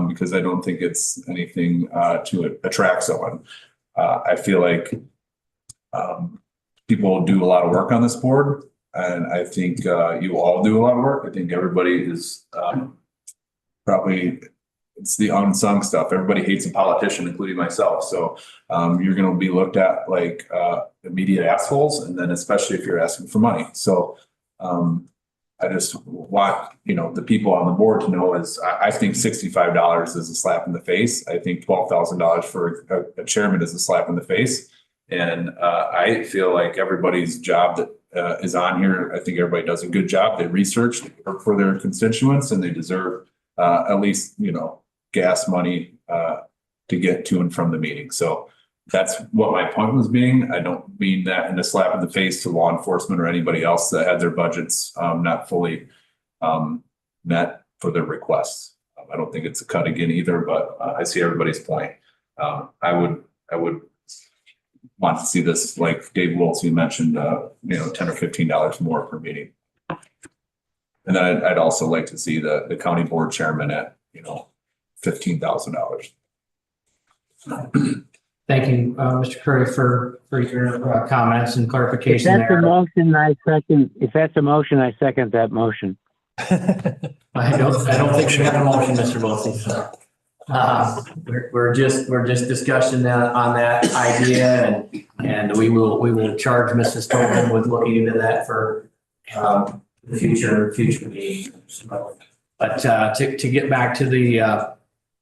Speaker 17: because I don't think it's anything to attract someone. I feel like people do a lot of work on this board, and I think you all do a lot of work. I think everybody is probably, it's the unsung stuff. Everybody hates a politician, including myself. So you're going to be looked at like immediate assholes, and then especially if you're asking for money. So I just want, the people on the board to know is I think $65 is a slap in the face. I think $12,000 for a chairman is a slap in the face. And I feel like everybody's job that is on here, I think everybody does a good job. They research, they work for their constituents, and they deserve at least, gas money to get to and from the meeting. So that's what my point was being. I don't mean that in a slap in the face to law enforcement or anybody else that had their budgets not fully met for their requests. I don't think it's a cut again either, but I see everybody's point. I would want to see this, like Dave Wiltsey mentioned, $10 or $15 more per meeting. And then I'd also like to see the county board chairman at, $15,000.
Speaker 2: Thank you, Mr. Curry, for your comments and
Speaker 4: If
Speaker 2: clarification
Speaker 4: that's a
Speaker 2: there.
Speaker 4: motion, I second. If that's a motion, I second that motion.
Speaker 2: I don't think we have a motion, Mr. Wiltie. We're just discussing on that idea, and we will charge Mrs. Tobin with looking into that for future meetings. But to get back to the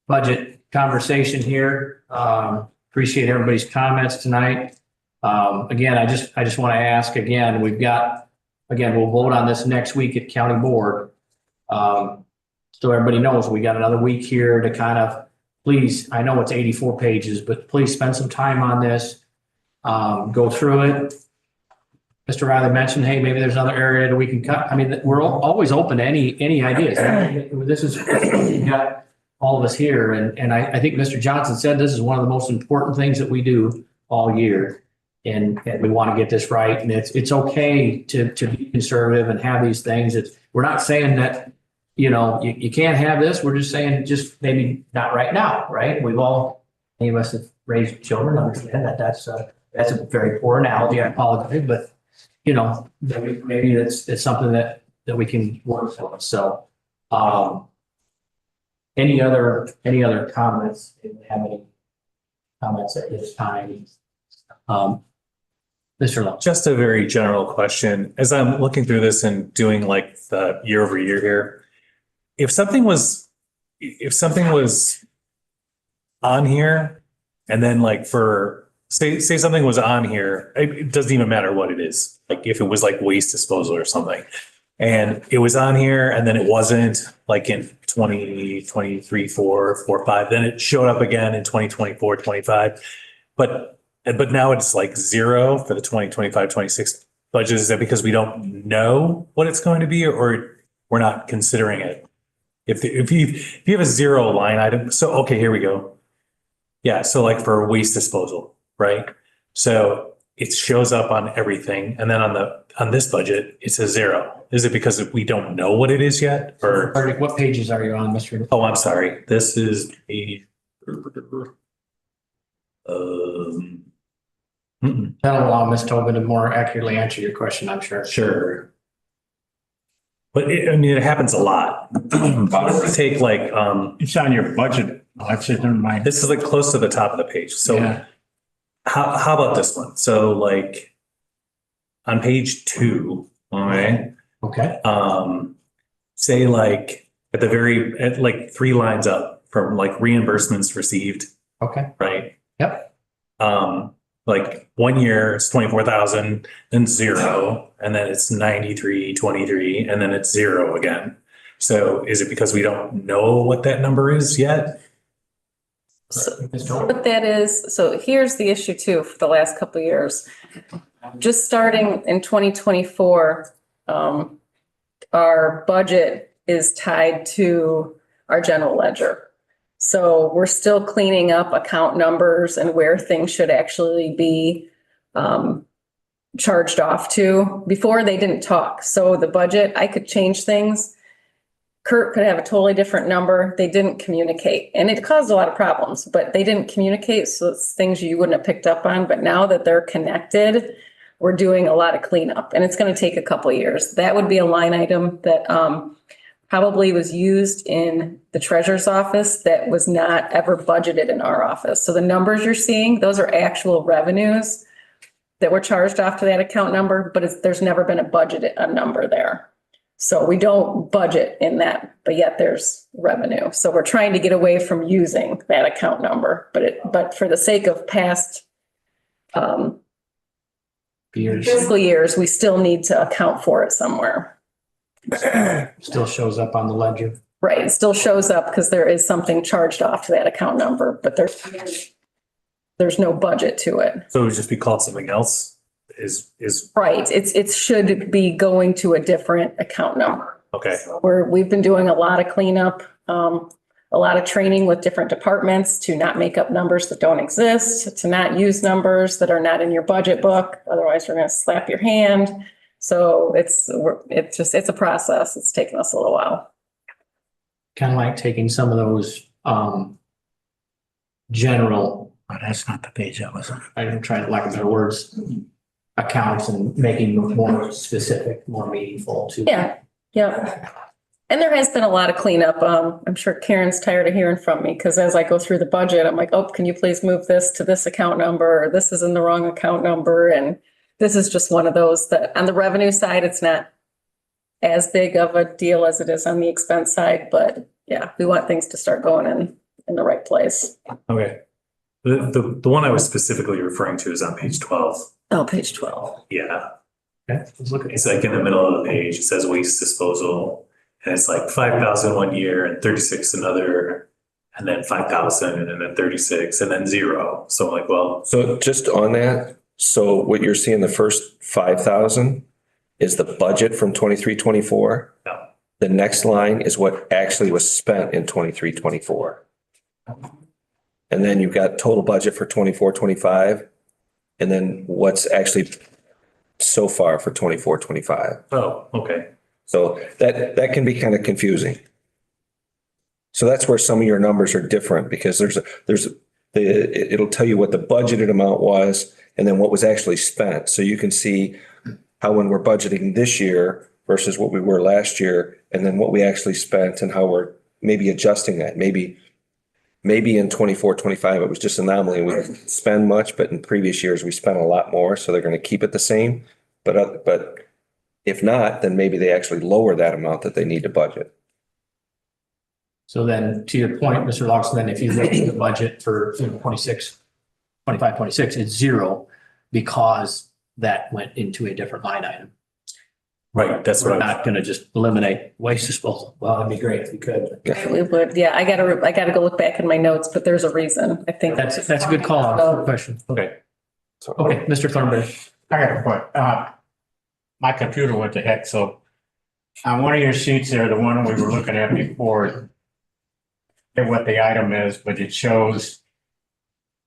Speaker 2: budget conversation here, appreciate everybody's comments tonight. Again, I just want to ask again, we'll vote on this next week at county board. So everybody knows we got another week here to kind of, please, I know it's 84 pages, but please spend some time on this. Go through it. Mr. Riley mentioned, hey, maybe there's another area that we can cut. I mean, we're always open to any ideas. This is, we got all of us here. And I think Mr. Johnson said this is one of the most important things that we do all year. And we want to get this right. And it's okay to be conservative and have these things. We're not saying that, you can't have this. We're just saying just maybe not right now, right? Many of us have raised children, understand that that's a very poor analogy. I apologize, but maybe it's something that we can work for. So, any other comments? If you have any comments at this time? Mr. Lowe.
Speaker 11: Just a very general question. As I'm looking through this and doing like the year over year here, if something was on here and then like say something was on here, it doesn't even matter what it is. Like if it was like waste disposal or something and it was on here and then it wasn't, like in 2023, 4, 5, then it showed up again in 2024, 25. But now it's like 0 for the 2025, 26 budget. Is that because we don't know what it's going to be or we're not considering it? If you have a 0 line item, so, okay, here we go. Yeah. So like for waste disposal, right? So it shows up on everything. And then on this budget, it's a 0. Is it because we don't know what it is yet? Or
Speaker 2: what pages are you on, Mr.?
Speaker 11: Oh, I'm sorry. This is
Speaker 2: That'll allow Ms. Tobin to more accurately answer your question, I'm sure.
Speaker 11: Sure. But it happens a lot. Let's take like,
Speaker 9: It's on your budget. That's it in my.
Speaker 11: this is like close to the top of the page. So
Speaker 2: Yeah.
Speaker 11: how about this one? So like on page 2, all right.
Speaker 2: Okay.
Speaker 11: Say like at like 3 lines up from like reimbursements received,
Speaker 2: Okay.
Speaker 11: right?
Speaker 2: Yep.
Speaker 11: Like 1 year it's 24,000, then 0, and then it's 93,23, and then it's 0 again. So is it because we don't know what that number is yet?
Speaker 6: What that is, so here's the issue too, for the last couple of years. Just starting in 2024, our budget is tied to our general ledger. So we're still cleaning up account numbers and where things should actually be charged off to. Before, they didn't talk. So the budget, I could change things. Kurt could have a totally different number. They didn't communicate, and it caused a lot of problems, but they didn't communicate. So it's things you wouldn't have picked up on. But now that they're connected, we're doing a lot of cleanup, and it's going to take a couple of years. That would be a line item that probably was used in the treasurer's office that was not ever budgeted in our office. So the numbers you're seeing, those are actual revenues that were charged off to that account number, but there's never been a number there. So we don't budget in that, but yet there's revenue. So we're trying to get away from using that account number, but for the sake of past fiscal years, we still need to account for it somewhere.
Speaker 2: Still shows up on the ledger.
Speaker 6: Right, it still shows up because there is something charged off to that account number, but there's no budget to it.
Speaker 11: So it would just be called something else? Is
Speaker 6: Right, it should be going to a different account number.
Speaker 11: okay.
Speaker 6: We've been doing a lot of cleanup, a lot of training with different departments to not make up numbers that don't exist, to not use numbers that are not in your budget book. Otherwise, we're going to slap your hand. So it's a process. It's taken us a little while.
Speaker 2: Kind of like taking some of those general.
Speaker 7: Oh, that's not the page that was on.
Speaker 2: I'm trying to lack of better words, accounts and making them more specific, more meaningful to.
Speaker 6: Yeah. And there has been a lot of cleanup. I'm sure Karen's tired of hearing from me because as I go through the budget, I'm like, oh, can you please move this to this account number? Or this is in the wrong account number. And this is just one of those that on the revenue side, it's not as big of a deal as it is on the expense side, but yeah, we want things to start going in the right place.
Speaker 11: Okay. The one I was specifically referring to is on page 12.
Speaker 6: Oh, page 12.
Speaker 11: Yeah.
Speaker 2: Okay, let's look at
Speaker 11: It's like in the middle of the page, it says waste disposal. And it's like 5,000 one year and 36 another, and then 5,000 and then 36 and then 0. So I'm like, well,
Speaker 1: So just on that, so what you're seeing, the first 5,000 is the budget from 23-24.
Speaker 11: Yeah.
Speaker 1: The next line is what actually was spent in 23-24. And then you've got total budget for 24-25, and then what's actually so far for 24-25.
Speaker 11: oh, okay.
Speaker 1: So that can be kind of confusing. So that's where some of your numbers are different, because it'll tell you what the budgeted amount was and then what was actually spent. So you can see how when we're budgeting this year versus what we were last year, and then what we actually spent and how we're maybe adjusting that. Maybe in 24-25, it was just an anomaly. We didn't spend much, but in previous years, we spent a lot more. So they're going to keep it the same. But if not, then maybe they actually lower that amount that they need to budget.
Speaker 2: So then, to your point, Mr. Lawson, then if you look at the budget for 25, 26, it's 0 because that went into a different line item.
Speaker 11: Right. That's
Speaker 2: We're
Speaker 11: what
Speaker 2: not going to just eliminate waste disposal. Well, that'd be great if we could.
Speaker 6: We would, yeah, I gotta go look back in my notes, but there's a reason, I think.
Speaker 2: That's a good call on the question. Okay. Okay, Mr. Thornberry.
Speaker 9: I got a point. My computer went to heck, so on one of your sheets there, the one we were looking at before, what the item is, but it shows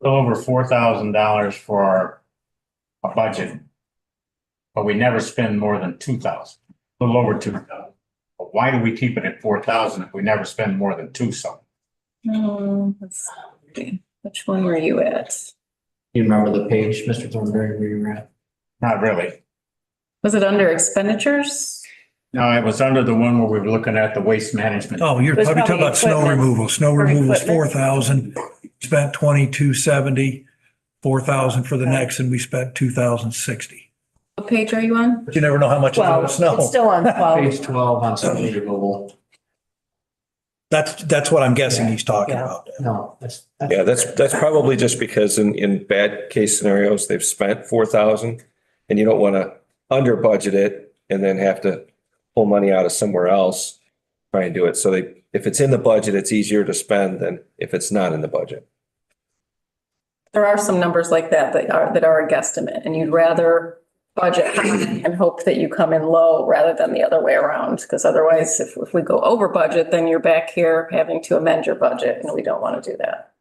Speaker 9: a little over $4,000 for our budget. But we never spend more than 2,000, a little over 2,000. But why do we keep it at 4,000 if we never spend more than 2 something?
Speaker 6: Let's see. Which one were you at?
Speaker 2: You remember the page, Mr. Thornberry, where you were at?
Speaker 9: Not really.
Speaker 6: Was it under expenditures?
Speaker 9: No, it was under the one where we were looking at the waste management.
Speaker 7: Oh, you're
Speaker 6: There's
Speaker 7: probably talking
Speaker 6: probably
Speaker 7: about snow
Speaker 6: equipment.
Speaker 7: removal. Snow
Speaker 6: For
Speaker 7: removal is
Speaker 6: equipment.
Speaker 7: 4,000, spent 2,270, 4,000 for the next, and we spent 2,060.
Speaker 6: What page are you on?
Speaker 7: But you never know how much is in the
Speaker 6: 12.
Speaker 7: snow.
Speaker 6: It's still on 12.
Speaker 2: Page 12 on snow removal.
Speaker 7: That's what I'm guessing he's talking
Speaker 2: Yeah.
Speaker 7: about.
Speaker 2: No,
Speaker 1: Yeah, that's probably just because in bad case scenarios, they've spent 4,000 and you don't want to under budget it and then have to pull money out of somewhere else, try and do it. So if it's in the budget, it's easier to spend than if it's not in the budget.
Speaker 6: There are some numbers like that are a guesstimate, and you'd rather budget high and hope that you come in low rather than the other way around. Because otherwise, if we go over budget, then you're back here having to amend your budget, and we don't want to do that.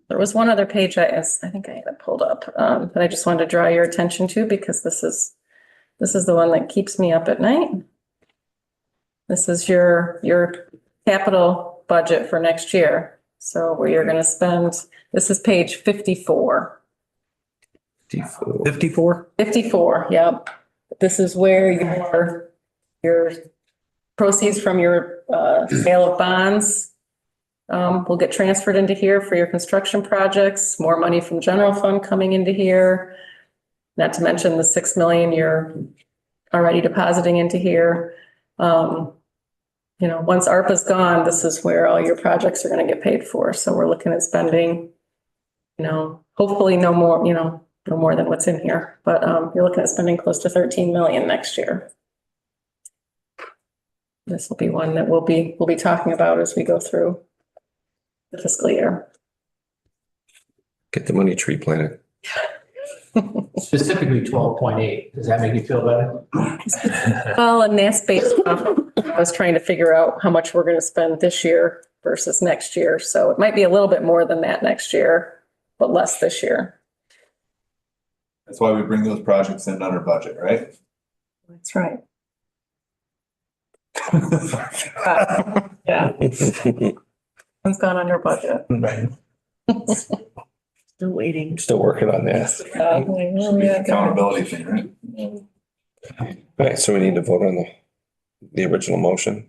Speaker 6: There was one other page I think I had it pulled up, that I just wanted to draw your attention to, because this is the one that keeps me up at night. This is your capital budget for next year. So where you're going to spend, this is page 54.
Speaker 7: 54?
Speaker 6: 54, yep. This is where your proceeds from your sale of bonds will get transferred into here for your construction projects, more money from general fund coming into here. Not to mention the 6 million you're already depositing into here. Once ARPA's gone, this is where all your projects are going to get paid for. So we're looking at spending, hopefully no more than what's in here, but you're looking at spending close to 13 million next year. This will be one that we'll be talking about as we go through the fiscal year.
Speaker 1: Get the money tree planted.
Speaker 2: specifically 12.8. Does that make you feel better?
Speaker 6: Well, and that's based on, I was trying to figure out how much we're going to spend this year versus next year. So it might be a little bit more than that next year, but less this year.
Speaker 17: That's why we bring those projects in under budget, right?
Speaker 6: That's right. Yeah. It's gone under budget.
Speaker 1: Right.
Speaker 6: Still waiting.
Speaker 1: Still working on that.
Speaker 17: Accountability thing, right?
Speaker 1: All right, so we need to vote on the original motion.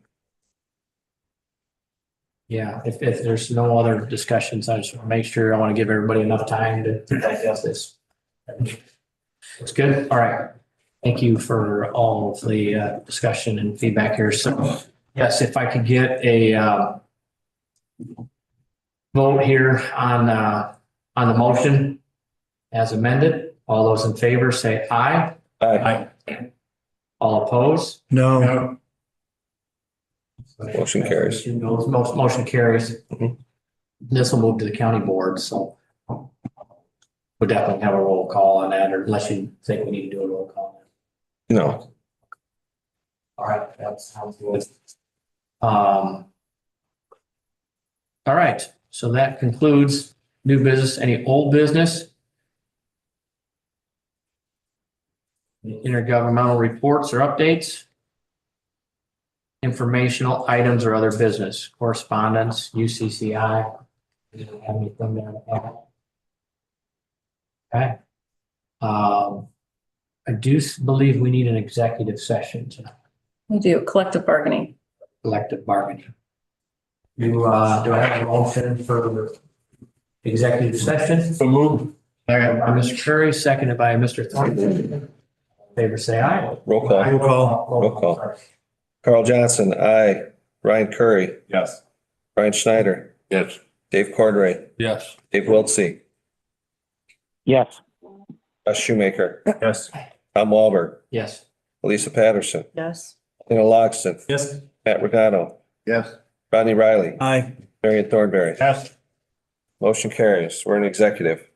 Speaker 2: Yeah, if there's no other discussions, I just want to make sure, I want to give everybody enough time to digest this. It's good. All right. Thank you for all of the discussion and feedback here. So yes, if I could get a vote here on the motion as amended. All those in favor say aye.
Speaker 1: Aye.
Speaker 2: All opposed?
Speaker 7: No.
Speaker 1: Motion carries.
Speaker 2: Motion carries.
Speaker 1: Mhm.
Speaker 2: This will move to the county board, so we'll definitely have a roll call on that, or unless you think we need to do a roll call.
Speaker 1: No.
Speaker 2: All right, that sounds good. All right, so that concludes new business. Any old business? Any intergovernmental reports or updates? Informational items or other business, correspondence, UCCI. Do you have anything there to add? Okay. I do believe we need an executive session tonight.
Speaker 6: We do collective bargaining.
Speaker 2: Collective bargaining. Do I have a motion for executive session?
Speaker 9: So move.
Speaker 2: By Mr. Curry, seconded by Mr. Thornton. Favor say aye.
Speaker 1: Roll call. Roll call. Carl Johnson, aye. Ryan Curry,
Speaker 17: Yes.
Speaker 1: Brian Schneider,
Speaker 9: Yes.
Speaker 1: Dave Cordray,
Speaker 9: Yes.
Speaker 1: Dave Wiltsey,
Speaker 4: Yes.
Speaker 1: Russ Shoemaker,
Speaker 17: Yes.
Speaker 1: Tom Walberg,
Speaker 2: Yes.
Speaker 1: Elisa Patterson,
Speaker 3: Yes.
Speaker 1: Tina Loxton,
Speaker 11: Yes.
Speaker 1: Matt Regano,
Speaker 9: Yes.
Speaker 1: Rodney Riley,
Speaker 7: Aye.
Speaker 1: Marion Thornberry.
Speaker 9: Yes.
Speaker 1: Motion carries. We're in executive.